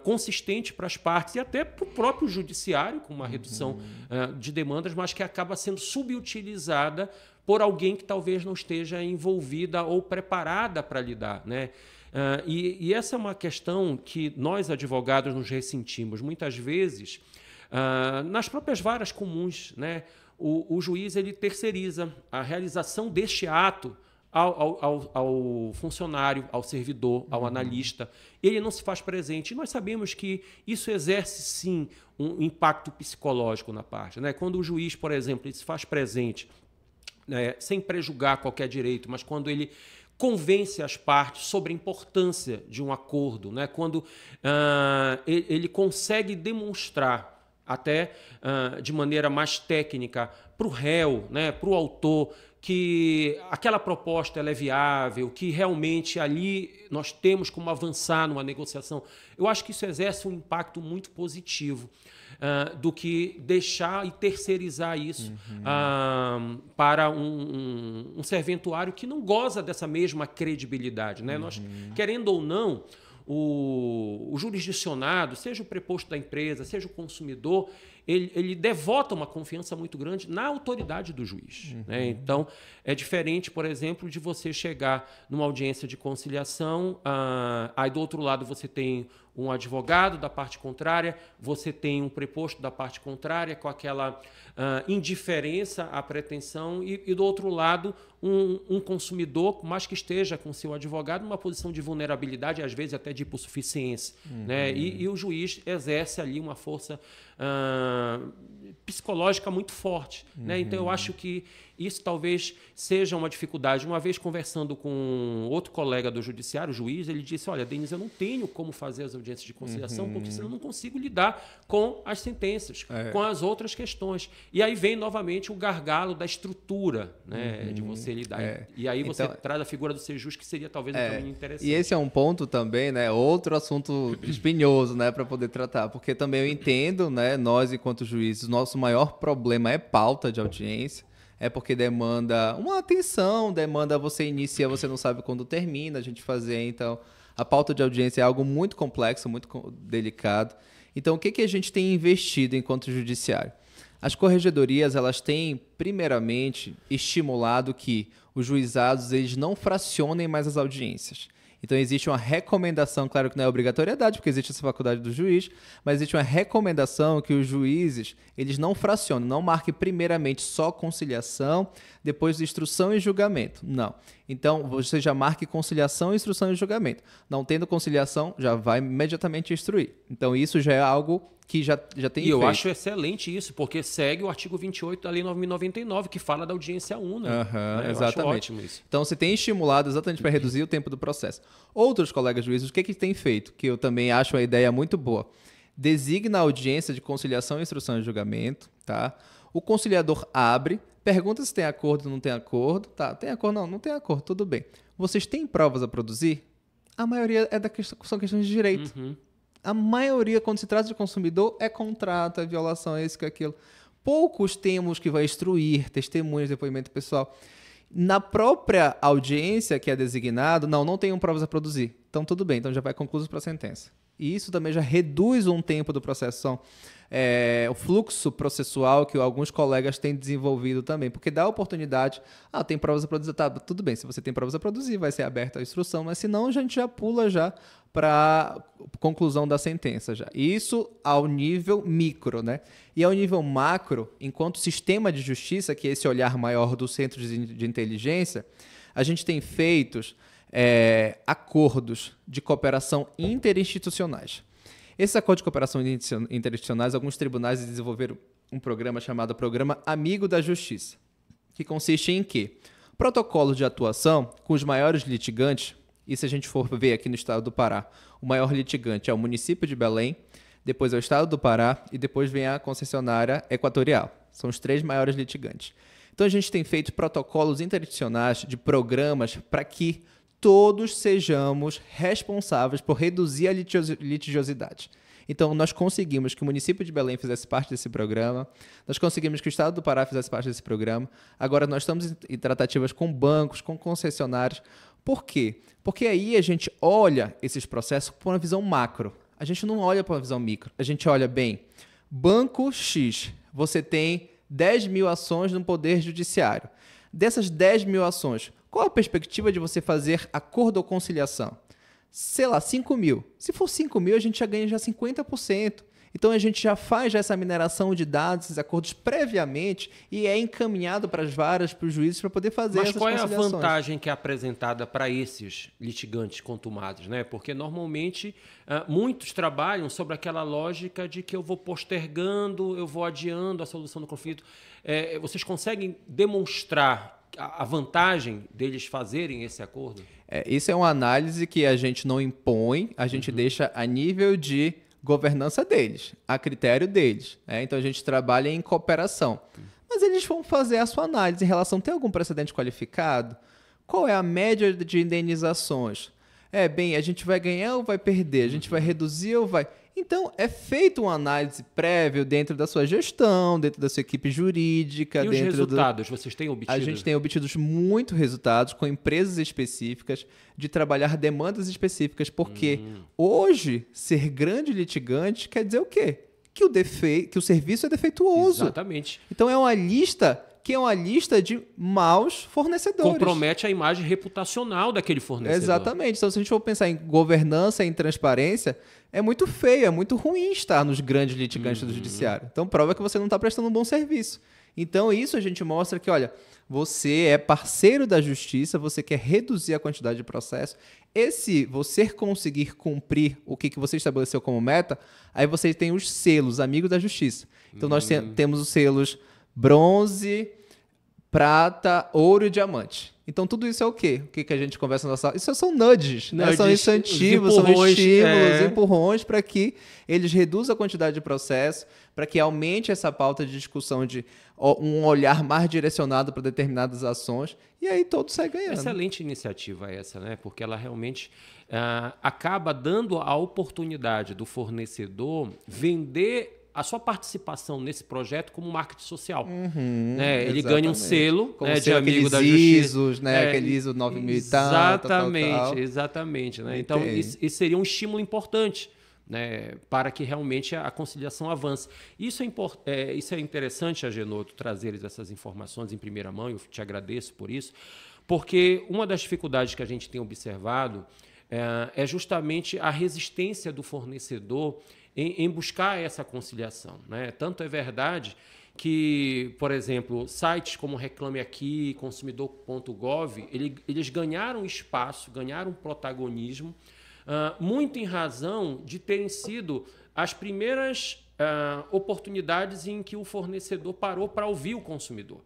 consistente para as partes e até para o próprio judiciário, com uma redução de demandas, mas que acaba sendo subutilizada por alguém que talvez não esteja envolvida ou preparada para lidar, né? E essa é uma questão que nós, advogados, nos ressentimos. Muitas vezes, nas próprias varas comuns, né? O juiz ele terceiriza a realização deste ato ao funcionário, ao servidor, ao analista. Ele não se faz presente. E nós sabemos que isso exerce, sim, um impacto psicológico na parte, né? Quando o juiz, por exemplo, ele se faz presente sem prejugar qualquer direito, mas quando ele convence as partes sobre a importância de um acordo, né? Quando ele consegue demonstrar, até de maneira mais técnica, para o réu, né? Para o autor, que aquela proposta ela é viável, que realmente ali nós temos como avançar numa negociação. Eu acho que isso exerce um impacto muito positivo do que deixar e terceirizar isso para um serventuário que não goza dessa mesma credibilidade, né? Nós, querendo ou não, o jurisdicionado, seja o preposto da empresa, seja o consumidor, ele devota uma confiança muito grande na autoridade do juiz. Né? Então, é diferente, por exemplo, de você chegar numa audiência de conciliação, aí do outro lado você tem um advogado da parte contrária, você tem um preposto da parte contrária com aquela indiferença à pretensão e do outro lado um consumidor, por mais que esteja com seu advogado, numa posição de vulnerabilidade, às vezes até de hipossuficiência. Né? E o juiz exerce ali uma força psicológica muito forte. Né? Então, eu acho que isso talvez seja uma dificuldade. Uma vez conversando com outro colega do judiciário, o juiz, ele disse, olha, Denis, eu não tenho como fazer as audiências de conciliação, porque senão eu não consigo lidar com as sentenças, com as outras questões. E aí vem novamente o gargalo da estrutura, né, de você lidar. E aí você traz a figura do sejus, que seria talvez um caminho interessante. E esse é um ponto também, né, outro assunto espinhoso, né, para poder tratar, porque também eu entendo, né, nós enquanto juízes, nosso maior problema é pauta de audiência. É porque demanda uma atenção, demanda você inicia, você não sabe quando termina, a gente fazer. Então, a pauta de audiência é algo muito complexo, muito delicado. Então, o que a gente tem investido enquanto judiciário? As corregedorias, elas têm, primeiramente, estimulado que os juizados eles não fracionem mais as audiências. Então, existe uma recomendação, claro que não é obrigatoriedade, porque existe essa faculdade do juiz, mas existe uma recomendação que os juízes eles não fracionem, não marquem primeiramente só conciliação, depois instrução e julgamento. Não. Então, você já marque conciliação, instrução e julgamento. Não tendo conciliação, já vai imediatamente instruir. Então, isso já é algo que já tem feito. E eu acho excelente isso, porque segue o artigo 28 da Lei 9.099, que fala da audiência única. Exatamente. Eu acho ótimo isso. Então, você tem estimulado exatamente para reduzir o tempo do processo. Outros colegas juízes, o que tem feito? Que eu também acho uma ideia muito boa. Designa a audiência de conciliação, instrução e julgamento. Tá? O conciliador abre, pergunta se tem acordo ou não tem acordo. Tá, tem acordo? Não tem acordo, tudo bem. Vocês têm provas a produzir? A maioria são questões de direito. A maioria, quando se trata de consumidor, é contrato, é violação, é isso, que é aquilo. Poucos temos que vai instruir, testemunhas, depoimento pessoal. Na própria audiência que é designado, não tenham provas a produzir. Então, tudo bem, então já vai concluído para a sentença. E isso também já reduz um tempo do processo. O fluxo processual que alguns colegas têm desenvolvido também, porque dá a oportunidade, tem provas a produzir, tá, tudo bem, se você tem provas a produzir, vai ser aberta a instrução, mas senão a gente já pula já para conclusão da sentença. Já. Isso ao nível micro, né? E ao nível macro, enquanto sistema de justiça, que é esse olhar maior do centro de inteligência, a gente tem feito acordos de cooperação interinstitucionais. Esses acordos de cooperação interinstitucionais, alguns tribunais desenvolveram um programa chamado Programa Amigo da Justiça, que consiste em quê? Protocolos de atuação com os maiores litigantes, e se a gente for ver aqui no estado do Pará, o maior litigante é o município de Belém, depois é o estado do Pará e depois vem a concessionária Equatorial. São os 3 maiores litigantes. Então a gente tem feito protocolos interinstitucionais de programas para que todos sejamos responsáveis por reduzir a litigiosidade. Então, nós conseguimos que o município de Belém fizesse parte desse programa, nós conseguimos que o estado do Pará fizesse parte desse programa, agora nós estamos em tratativas com bancos, com concessionários. Por quê? Porque aí a gente olha esses processos por uma visão macro. A gente não olha por uma visão micro. A gente olha bem, banco X, você tem 10 mil ações no Poder Judiciário. Dessas 10 mil ações, qual a perspectiva de você fazer acordo ou conciliação? Sei lá, 5 mil. Se for 5 mil, a gente já ganha já 50%. Então a gente já faz essa mineração de dados, esses acordos previamente e é encaminhado para as varas, para os juízes, para poder fazer essas conciliações. Mas qual é a vantagem que é apresentada para esses litigantes contumados, né? Porque normalmente muitos trabalham sobre aquela lógica de que eu vou postergando, eu vou adiando a solução do conflito. Vocês conseguem demonstrar a vantagem deles fazerem esse acordo? Isso é uma análise que a gente não impõe, a gente deixa a nível de governança deles, a critério deles. Então a gente trabalha em cooperação. Mas eles vão fazer a sua análise em relação, tem algum precedente qualificado? Qual é a média de indenizações? A gente vai ganhar ou vai perder? A gente vai reduzir ou vai... Então, é feita uma análise prévia dentro da sua gestão, dentro da sua equipe jurídica. E os resultados, vocês têm obtido? A gente tem obtido muitos resultados com empresas específicas, de trabalhar demandas específicas, porque hoje, ser grande litigante quer dizer o quê? Que o serviço é defeituoso. Exatamente. Então, é uma lista de maus fornecedores. Compromete a imagem reputacional daquele fornecedor. Exatamente. Então, se a gente for pensar em governança, em transparência, é muito feio, é muito ruim estar nos grandes litigantes do judiciário. Então, prova que você não está prestando um bom serviço. Então, isso a gente mostra que, olha, você é parceiro da justiça, você quer reduzir a quantidade de processo. E se você conseguir cumprir o que você estabeleceu como meta, aí você tem os selos, amigos da justiça. Então, nós temos os selos bronze, prata, ouro e diamante. Então, tudo isso é o quê? O que a gente conversa na nossa sala? Isso são nudges, né? São incentivos, são estímulos, empurrões para que eles reduzam a quantidade de processo, para que aumente essa pauta de discussão de um olhar mais direcionado para determinadas ações, e aí todo sai ganhando. Excelente iniciativa essa, né? Porque ela realmente acaba dando a oportunidade do fornecedor vender a sua participação nesse projeto como marketing social. Né? Ele ganha um selo, como de amigo da justiça. ISOs, né? Aquele ISO 9000 e tal. Exatamente, exatamente. Né? Então, isso seria um estímulo importante, né? Para que realmente a conciliação avance. Isso é interessante, Agenoto, trazer essas informações em primeira mão, eu te agradeço por isso, porque uma das dificuldades que a gente tem observado é justamente a resistência do fornecedor em buscar essa conciliação, né? Tanto é verdade que, por exemplo, sites como Reclame Aqui, Consumidor.gov, eles ganharam espaço, ganharam protagonismo, muito em razão de terem sido as primeiras oportunidades em que o fornecedor parou para ouvir o consumidor.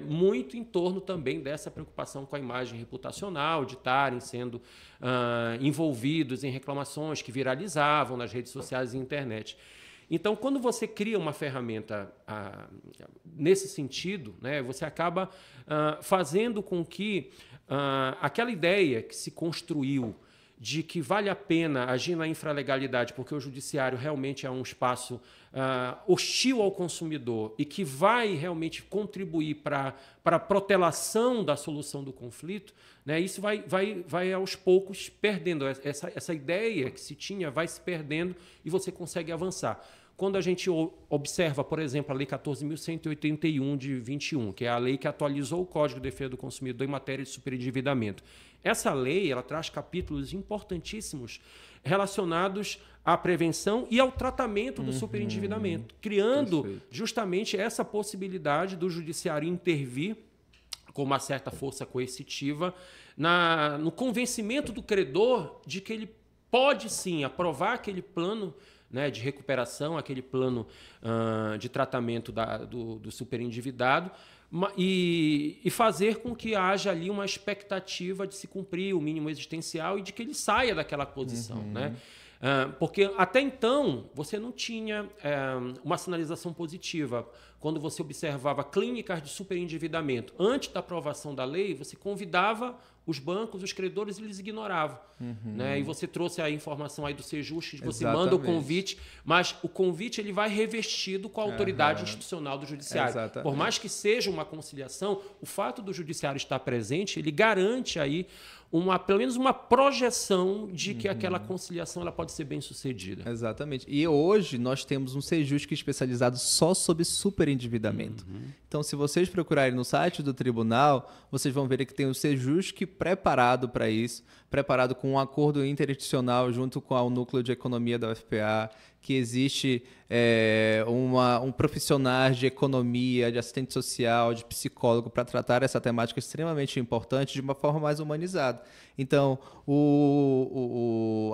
Muito em torno também dessa preocupação com a imagem reputacional, de estarem sendo envolvidos em reclamações que viralizavam nas redes sociais e internet. Então, quando você cria uma ferramenta nesse sentido, né, você acaba fazendo com que aquela ideia que se construiu de que vale a pena agir na infralegalidade, porque o judiciário realmente é um espaço hostil ao consumidor e que vai realmente contribuir para a protelação da solução do conflito, né, isso vai aos poucos perdendo. Essa ideia que se tinha vai se perdendo e você consegue avançar. Quando a gente observa, por exemplo, a Lei 14.181 de 21, que é a lei que atualizou o Código de Defesa do Consumidor em matéria de superendividamento. Essa lei ela traz capítulos importantíssimos relacionados à prevenção e ao tratamento do superendividamento, criando justamente essa possibilidade do judiciário intervir com uma certa força coercitiva no convencimento do credor de que ele pode sim aprovar aquele plano, né, de recuperação, aquele plano de tratamento do superendividado, e fazer com que haja ali uma expectativa de se cumprir o mínimo existencial e de que ele saia daquela posição. Né? Porque até então você não tinha uma sinalização positiva. Quando você observava clínicas de superendividamento antes da aprovação da lei, você convidava os bancos, os credores, eles ignoravam. Né? E você trouxe a informação aí do Sejust, você manda o convite, mas o convite ele vai revestido com a autoridade institucional do judiciário. Por mais que seja uma conciliação, o fato do judiciário estar presente, ele garante aí pelo menos uma projeção de que aquela conciliação ela pode ser bem sucedida. Exatamente. E hoje nós temos um Sejust que é especializado só sobre superendividamento. Então, se vocês procurarem no site do tribunal, vocês vão ver que tem o Sejust preparado para isso, preparado com um acordo interinstitucional junto com o Núcleo de Economia da UFPA, que existe um profissional de economia, de assistente social, de psicólogo para tratar essa temática extremamente importante de uma forma mais humanizada. Então,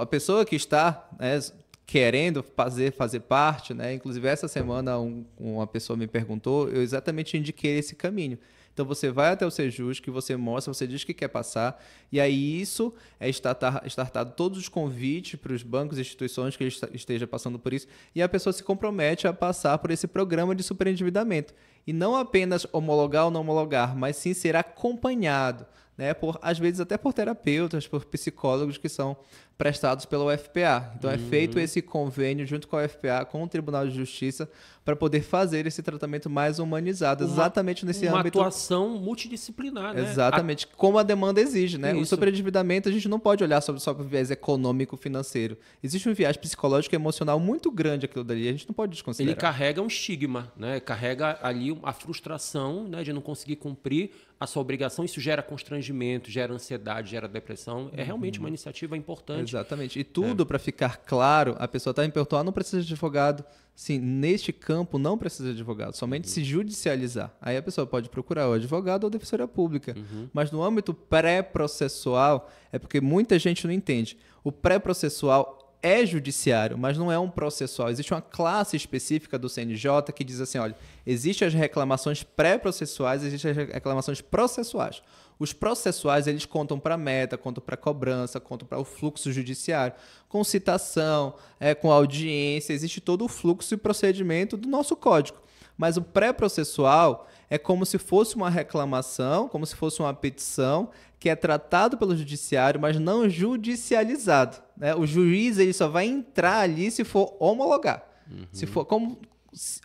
a pessoa que está, né, querendo fazer parte, né? Inclusive essa semana uma pessoa me perguntou, eu exatamente indiquei esse caminho. Então você vai até o Sejusc, que você mostra, você diz que quer passar, e aí isso é startado todos os convites para os bancos e instituições que ele esteja passando por isso, e a pessoa se compromete a passar por esse programa de superendividamento. E não apenas homologar ou não homologar, mas sim ser acompanhado, né, às vezes até por terapeutas, por psicólogos que são prestados pela UFPA. Então é feito esse convênio junto com a UFPA, com o Tribunal de Justiça, para poder fazer esse tratamento mais humanizado, exatamente nesse âmbito. Uma atuação multidisciplinar, né? Exatamente, como a demanda exige, né? Isso. O superendividamento a gente não pode olhar só para o viés econômico-financeiro. Existe um viés psicológico e emocional muito grande aquilo dali, a gente não pode desconsiderar. Ele carrega um estigma, né? Carrega ali a frustração, né, de não conseguir cumprir a sua obrigação. Isso gera constrangimento, gera ansiedade, gera depressão. É realmente uma iniciativa importante. Exatamente. E tudo, para ficar claro, a pessoa está me perguntando, não precisa de advogado. Sim, neste campo não precisa de advogado, somente se judicializar. Aí a pessoa pode procurar o advogado ou a defensoria pública. Mas no âmbito pré-processual, é porque muita gente não entende. O pré-processual é judiciário, mas não é um processual. Existe uma classe específica do CNJ que diz assim, olha, existem as reclamações pré-processuais, existem as reclamações processuais. Os processuais, eles contam para a meta, contam para a cobrança, contam para o fluxo judiciário, com citação, com audiência, existe todo o fluxo e procedimento do nosso código. Mas o pré-processual é como se fosse uma reclamação, como se fosse uma petição, que é tratado pelo judiciário, mas não judicializado, né? O juiz ele só vai entrar ali se for homologar. Se for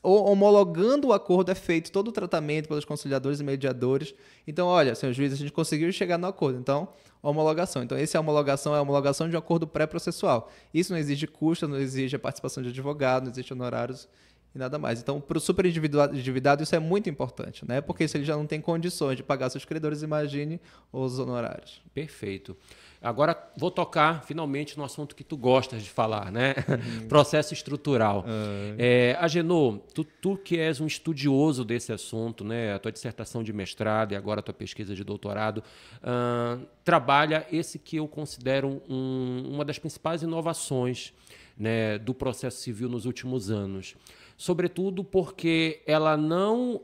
homologando o acordo, é feito todo o tratamento pelos conciliadores e mediadores. Então, olha, senhor juiz, a gente conseguiu chegar no acordo. Então, homologação. Então, essa homologação é a homologação de um acordo pré-processual. Isso não exige custo, não exige a participação de advogado, não existe honorários e nada mais. Então, para o superendividado, isso é muito importante, né? Porque se ele já não tem condições de pagar seus credores, imagine os honorários. Perfeito. Agora vou tocar finalmente no assunto que tu gostas de falar, né? Processo estrutural. Agenor, tu que és um estudioso desse assunto, né? A tua dissertação de mestrado e agora a tua pesquisa de doutorado, trabalha esse que eu considero uma das principais inovações, né, do processo civil nos últimos anos. Sobretudo porque ela não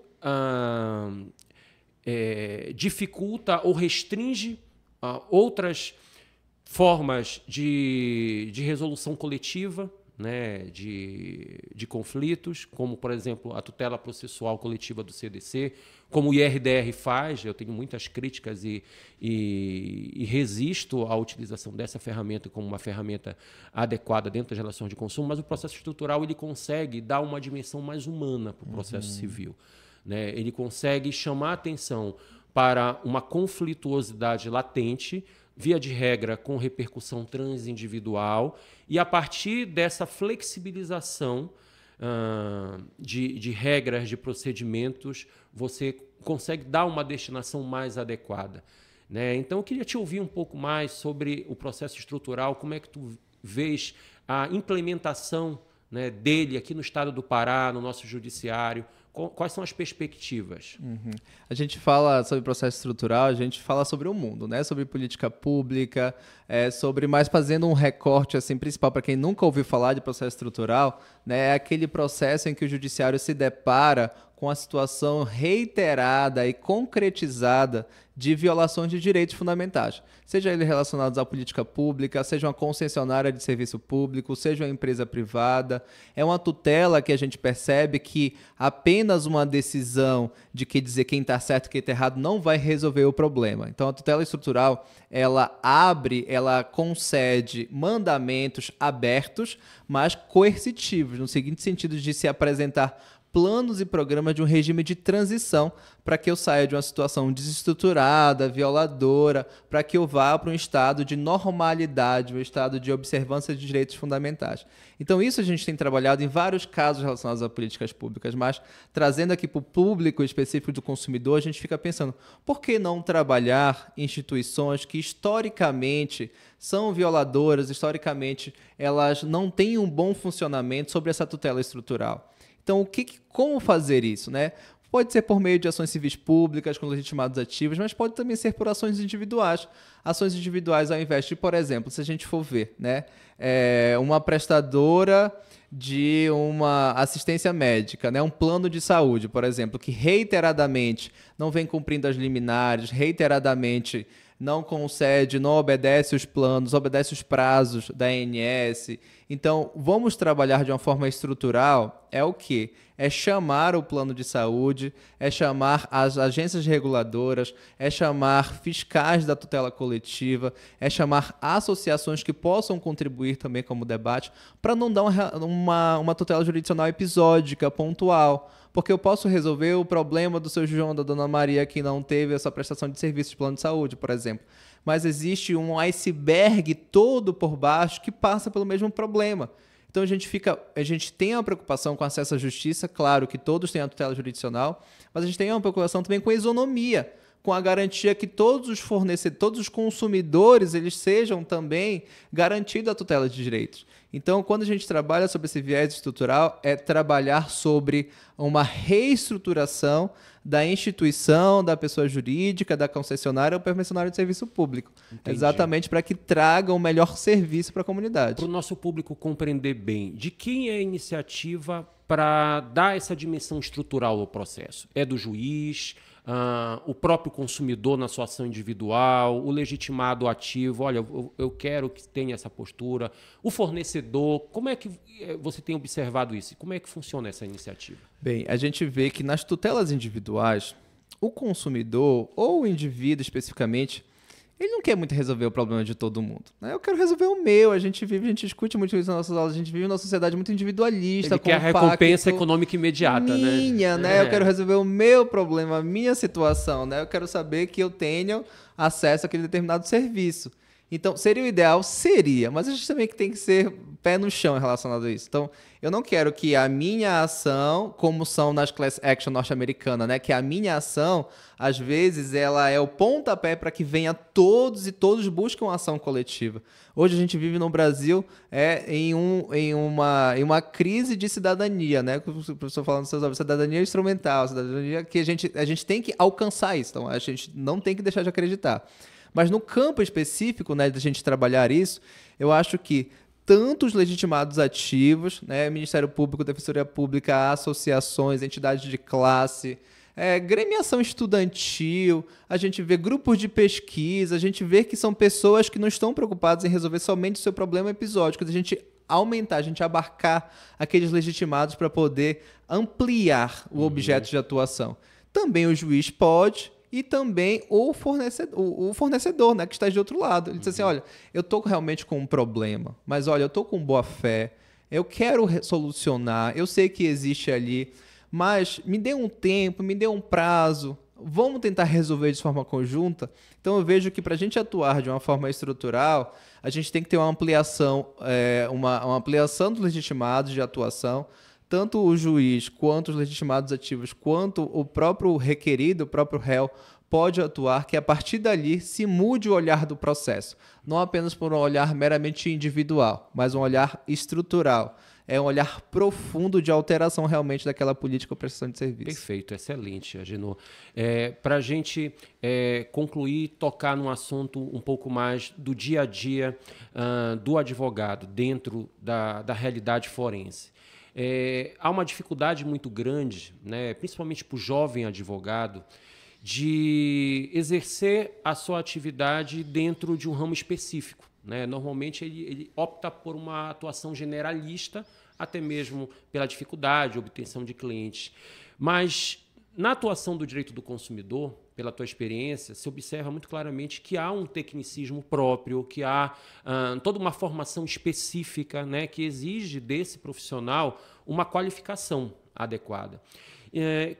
dificulta ou restringe outras formas de resolução coletiva, né, de conflitos, como, por exemplo, a tutela processual coletiva do CDC, como o IRDR faz. Eu tenho muitas críticas e resisto à utilização dessa ferramenta como uma ferramenta adequada dentro das relações de consumo, mas o processo estrutural ele consegue dar uma dimensão mais humana para o processo civil, né? Ele consegue chamar a atenção para uma conflituosidade latente, via de regra com repercussão transindividual, e a partir dessa flexibilização de regras, de procedimentos, você consegue dar uma destinação mais adequada, né? Então, eu queria te ouvir um pouco mais sobre o processo estrutural, como é que tu vês a implementação, né, dele aqui no estado do Pará, no nosso judiciário. Quais são as perspectivas? A gente fala sobre processo estrutural, a gente fala sobre o mundo, né? Sobre política pública, sobre mais fazendo um recorte assim, principal para quem nunca ouviu falar de processo estrutural, né? É aquele processo em que o judiciário se depara com a situação reiterada e concretizada de violações de direitos fundamentais, seja eles relacionados à política pública, seja uma concessionária de serviço público, seja uma empresa privada. É uma tutela que a gente percebe que apenas uma decisão de que dizer quem está certo e quem está errado não vai resolver o problema. Então, a tutela estrutural, ela concede mandamentos abertos, mas coercitivos, no seguinte sentido de se apresentar planos e programas de um regime de transição para que eu saia de uma situação desestruturada, violadora, para que eu vá para um estado de normalidade, um estado de observância de direitos fundamentais. Então, isso a gente tem trabalhado em vários casos relacionados a políticas públicas, mas trazendo aqui para o público específico do consumidor, a gente fica pensando, por que não trabalhar instituições que historicamente são violadoras, historicamente elas não têm um bom funcionamento sobre essa tutela estrutural? Então, como fazer isso, né? Pode ser por meio de ações civis públicas com legitimados ativos, mas pode também ser por ações individuais. Ações individuais ao invés de, por exemplo, se a gente for ver, né, uma prestadora de uma assistência médica, né, um plano de saúde, por exemplo, que reiteradamente não vem cumprindo as liminares, reiteradamente não concede, não obedece os planos, obedece os prazos da ANS. Então, vamos trabalhar de uma forma estrutural, é o quê? É chamar o plano de saúde, é chamar as agências reguladoras, é chamar fiscais da tutela coletiva, é chamar associações que possam contribuir também como debate, para não dar uma tutela jurisdicional episódica, pontual. Porque eu posso resolver o problema do seu João, da dona Maria, que não teve essa prestação de serviço de plano de saúde, por exemplo. Mas existe um iceberg todo por baixo que passa pelo mesmo problema. Então, a gente tem uma preocupação com acesso à justiça, claro que todos têm a tutela jurisdicional, mas a gente tem uma preocupação também com a isonomia, com a garantia que todos os fornecedores, todos os consumidores, eles sejam também garantidos a tutela de direitos. Então, quando a gente trabalha sobre esse viés estrutural, é trabalhar sobre uma reestruturação da instituição, da pessoa jurídica, da concessionária ou permissionária de serviço público. Entendi. Exatamente para que traga um melhor serviço para a comunidade. Para o nosso público compreender bem, de quem é a iniciativa para dar essa dimensão estrutural ao processo? É do juiz, o próprio consumidor na sua ação individual, o legitimado ativo, olha, eu quero que tenha essa postura, o fornecedor, como é que você tem observado isso? Como é que funciona essa iniciativa? Bem, a gente vê que nas tutelas individuais, o consumidor, ou o indivíduo especificamente, ele não quer muito resolver o problema de todo mundo, né? Eu quero resolver o meu. A gente discute muito isso nas nossas aulas, a gente vive numa sociedade muito individualista. Ele quer a recompensa econômica imediata, né? Eu quero resolver o meu problema, a minha situação, né? Eu quero saber que eu tenho acesso àquele determinado serviço. Então, seria o ideal? Seria, mas a gente também tem que ser pé no chão relacionado a isso. Então, eu não quero que a minha ação, como são nas class action norte-americana, né? Que a minha ação, às vezes, ela é o pontapé para que venha todos e todos busquem uma ação coletiva. Hoje a gente vive no Brasil em uma crise de cidadania, né? O professor falando sobre cidadania instrumental, cidadania que a gente tem que alcançar isso. Então, a gente não tem que deixar de acreditar. Mas no campo específico, né, de a gente trabalhar isso, eu acho que tanto os legitimados ativos, né, Ministério Público, Defensoria Pública, associações, entidades de classe, gremiação estudantil, a gente vê grupos de pesquisa, a gente vê que são pessoas que não estão preocupadas em resolver somente o seu problema episódico, a gente aumentar, a gente abarcar aqueles legitimados para poder ampliar o objeto de atuação. Também o juiz pode... E também o fornecedor, né, que está de outro lado. Ele diz assim, olha, eu estou realmente com um problema, mas olha, eu estou com boa fé, eu quero solucionar, eu sei que existe ali, mas me dê um tempo, me dê um prazo, vamos tentar resolver de forma conjunta. Então eu vejo que para a gente atuar de uma forma estrutural, a gente tem que ter uma ampliação, uma ampliação dos legitimados de atuação, tanto o juiz, quanto os legitimados ativos, quanto o próprio requerido, o próprio réu, pode atuar, que a partir dali se mude o olhar do processo. Não apenas por um olhar meramente individual, mas um olhar estrutural. É um olhar profundo de alteração realmente daquela política ou prestação de serviço. Perfeito, excelente, Agenor. Para a gente concluir, tocar num assunto um pouco mais do dia a dia do advogado, dentro da realidade forense. Há uma dificuldade muito grande, né, principalmente para o jovem advogado, de exercer a sua atividade dentro de um ramo específico, né? Normalmente ele opta por uma atuação generalista, até mesmo pela dificuldade de obtenção de clientes. Mas na atuação do direito do consumidor, pela tua experiência, se observa muito claramente que há um tecnicismo próprio, que há toda uma formação específica, né, que exige desse profissional uma qualificação. adequada.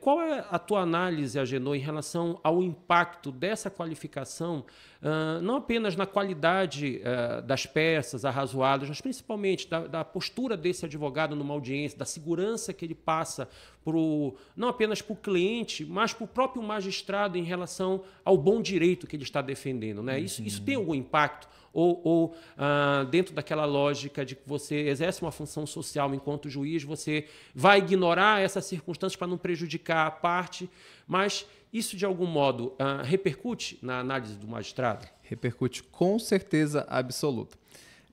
Qual é a tua análise, Agenor, em relação ao impacto dessa qualificação, não apenas na qualidade das peças arrazoadas, mas principalmente da postura desse advogado numa audiência, da segurança que ele passa não apenas para o cliente, mas para o próprio magistrado em relação ao bom direito que ele está defendendo, né? Isso tem algum impacto? Ou dentro daquela lógica de que você exerce uma função social enquanto juiz, você vai ignorar essas circunstâncias para não prejudicar a parte, mas isso, de algum modo, repercute na análise do magistrado? Repercute com certeza absoluta.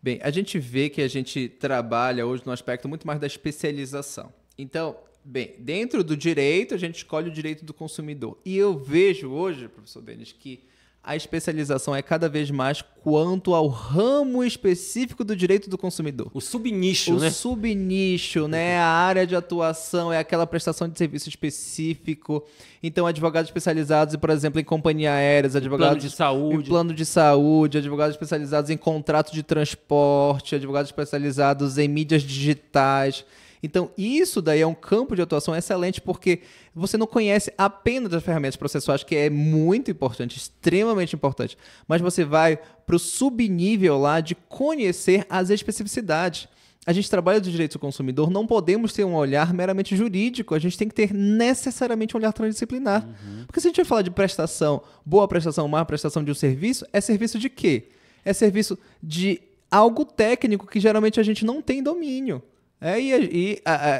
Bem, a gente vê que a gente trabalha hoje no aspecto muito mais da especialização. Então, bem, dentro do direito, a gente escolhe o direito do consumidor. E eu vejo hoje, professor Denis, que a especialização é cada vez mais quanto ao ramo específico do direito do consumidor. O subnicho, né? O subnicho, né? A área de atuação é aquela prestação de serviço específico. Então, advogados especializados, por exemplo, em companhia aéreas, advogados em plano de saúde, advogados especializados em contrato de transporte, advogados especializados em mídias digitais. Então, isso daí é um campo de atuação excelente porque você não conhece apenas as ferramentas processuais, que é muito importante, extremamente importante, mas você vai para o subnível lá de conhecer as especificidades. A gente trabalha do direito do consumidor, não podemos ter um olhar meramente jurídico, a gente tem que ter necessariamente um olhar transdisciplinar. Porque se a gente vai falar de prestação, boa prestação, má prestação de um serviço, é serviço de quê? É serviço de algo técnico que geralmente a gente não tem domínio.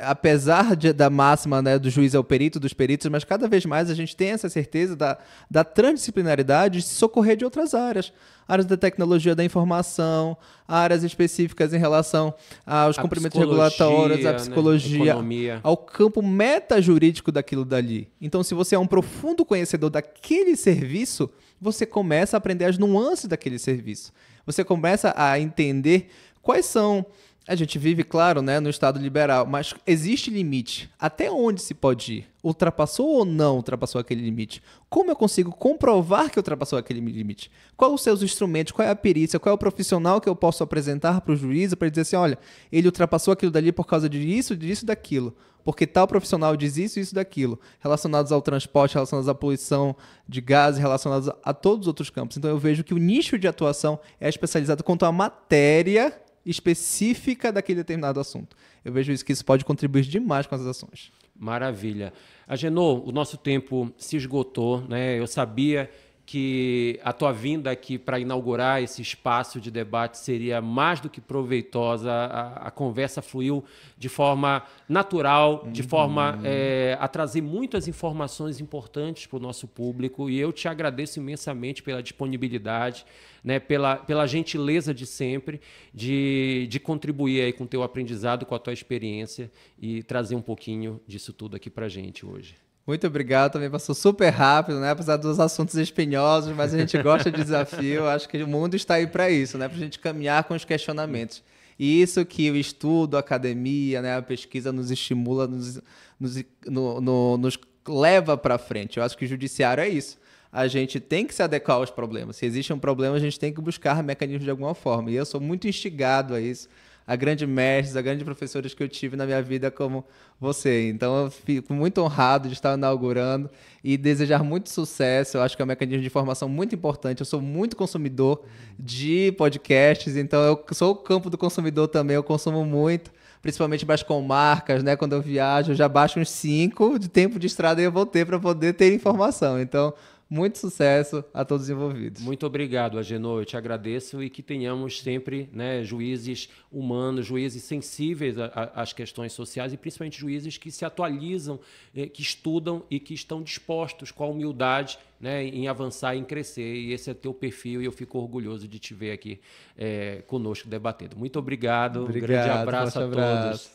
Apesar da máxima, né, do juiz é o perito dos peritos, mas cada vez mais a gente tem essa certeza da transdisciplinaridade de se socorrer de outras áreas. Áreas da tecnologia da informação, áreas específicas em relação aos cumprimentos regulatórios, à psicologia, né, ao campo metajurídico daquilo dali. Então, se você é um profundo conhecedor daquele serviço, você começa a aprender as nuances daquele serviço. Você começa a entender quais são... A gente vive, claro, né, no Estado liberal, mas existe limite. Até onde se pode ir? Ultrapassou ou não ultrapassou aquele limite? Como eu consigo comprovar que ultrapassou aquele limite? Quais os seus instrumentos? Qual é a perícia? Qual é o profissional que eu posso apresentar para o juiz para dizer assim, olha, ele ultrapassou aquilo dali por causa disso, daquilo. Porque tal profissional diz isso, daquilo. Relacionados ao transporte, relacionados à poluição de gases, relacionados a todos os outros campos. Então eu vejo que o nicho de atuação é especializado quanto à matéria específica daquele determinado assunto. Eu vejo que isso pode contribuir demais com as ações. Maravilha. Agenor, o nosso tempo se esgotou, né? Eu sabia que a tua vinda aqui para inaugurar esse espaço de debate seria mais do que proveitosa. A conversa fluiu de forma natural, de forma a trazer muitas informações importantes para o nosso público, e eu te agradeço imensamente pela disponibilidade, né, pela gentileza de sempre, de contribuir aí com o teu aprendizado, com a tua experiência e trazer um pouquinho disso tudo aqui para a gente hoje. Muito obrigado, também passou super rápido, né? Apesar dos assuntos espinhosos, mas a gente gosta de desafio. Acho que o mundo está aí para isso, né? Para a gente caminhar com os questionamentos. E isso que o estudo, a academia, né? A pesquisa nos estimula, nos leva para frente. Eu acho que o judiciário é isso. A gente tem que se adequar aos problemas. Se existe um problema, a gente tem que buscar mecanismos de alguma forma. E eu sou muito instigado a isso. A grandes mestres, a grandes professores que eu tive na minha vida como você. Então, eu fico muito honrado de estar inaugurando e desejar muito sucesso. Eu acho que é um mecanismo de formação muito importante. Eu sou muito consumidor de podcasts, então eu sou o campo do consumidor também, eu consumo muito, principalmente baixo com marcas, né? Quando eu viajo, eu já baixo uns 5 de tempo de estrada e eu vou ter para poder ter informação. Então, muito sucesso a todos os envolvidos. Muito obrigado, Agenor. Eu te agradeço e que tenhamos sempre, né, juízes humanos, juízes sensíveis às questões sociais e principalmente juízes que se atualizam, que estudam e que estão dispostos com a humildade, né, em avançar e em crescer. E esse é teu perfil e eu fico orgulhoso de te ver aqui conosco debatendo. Muito obrigado. Um grande abraço a todos.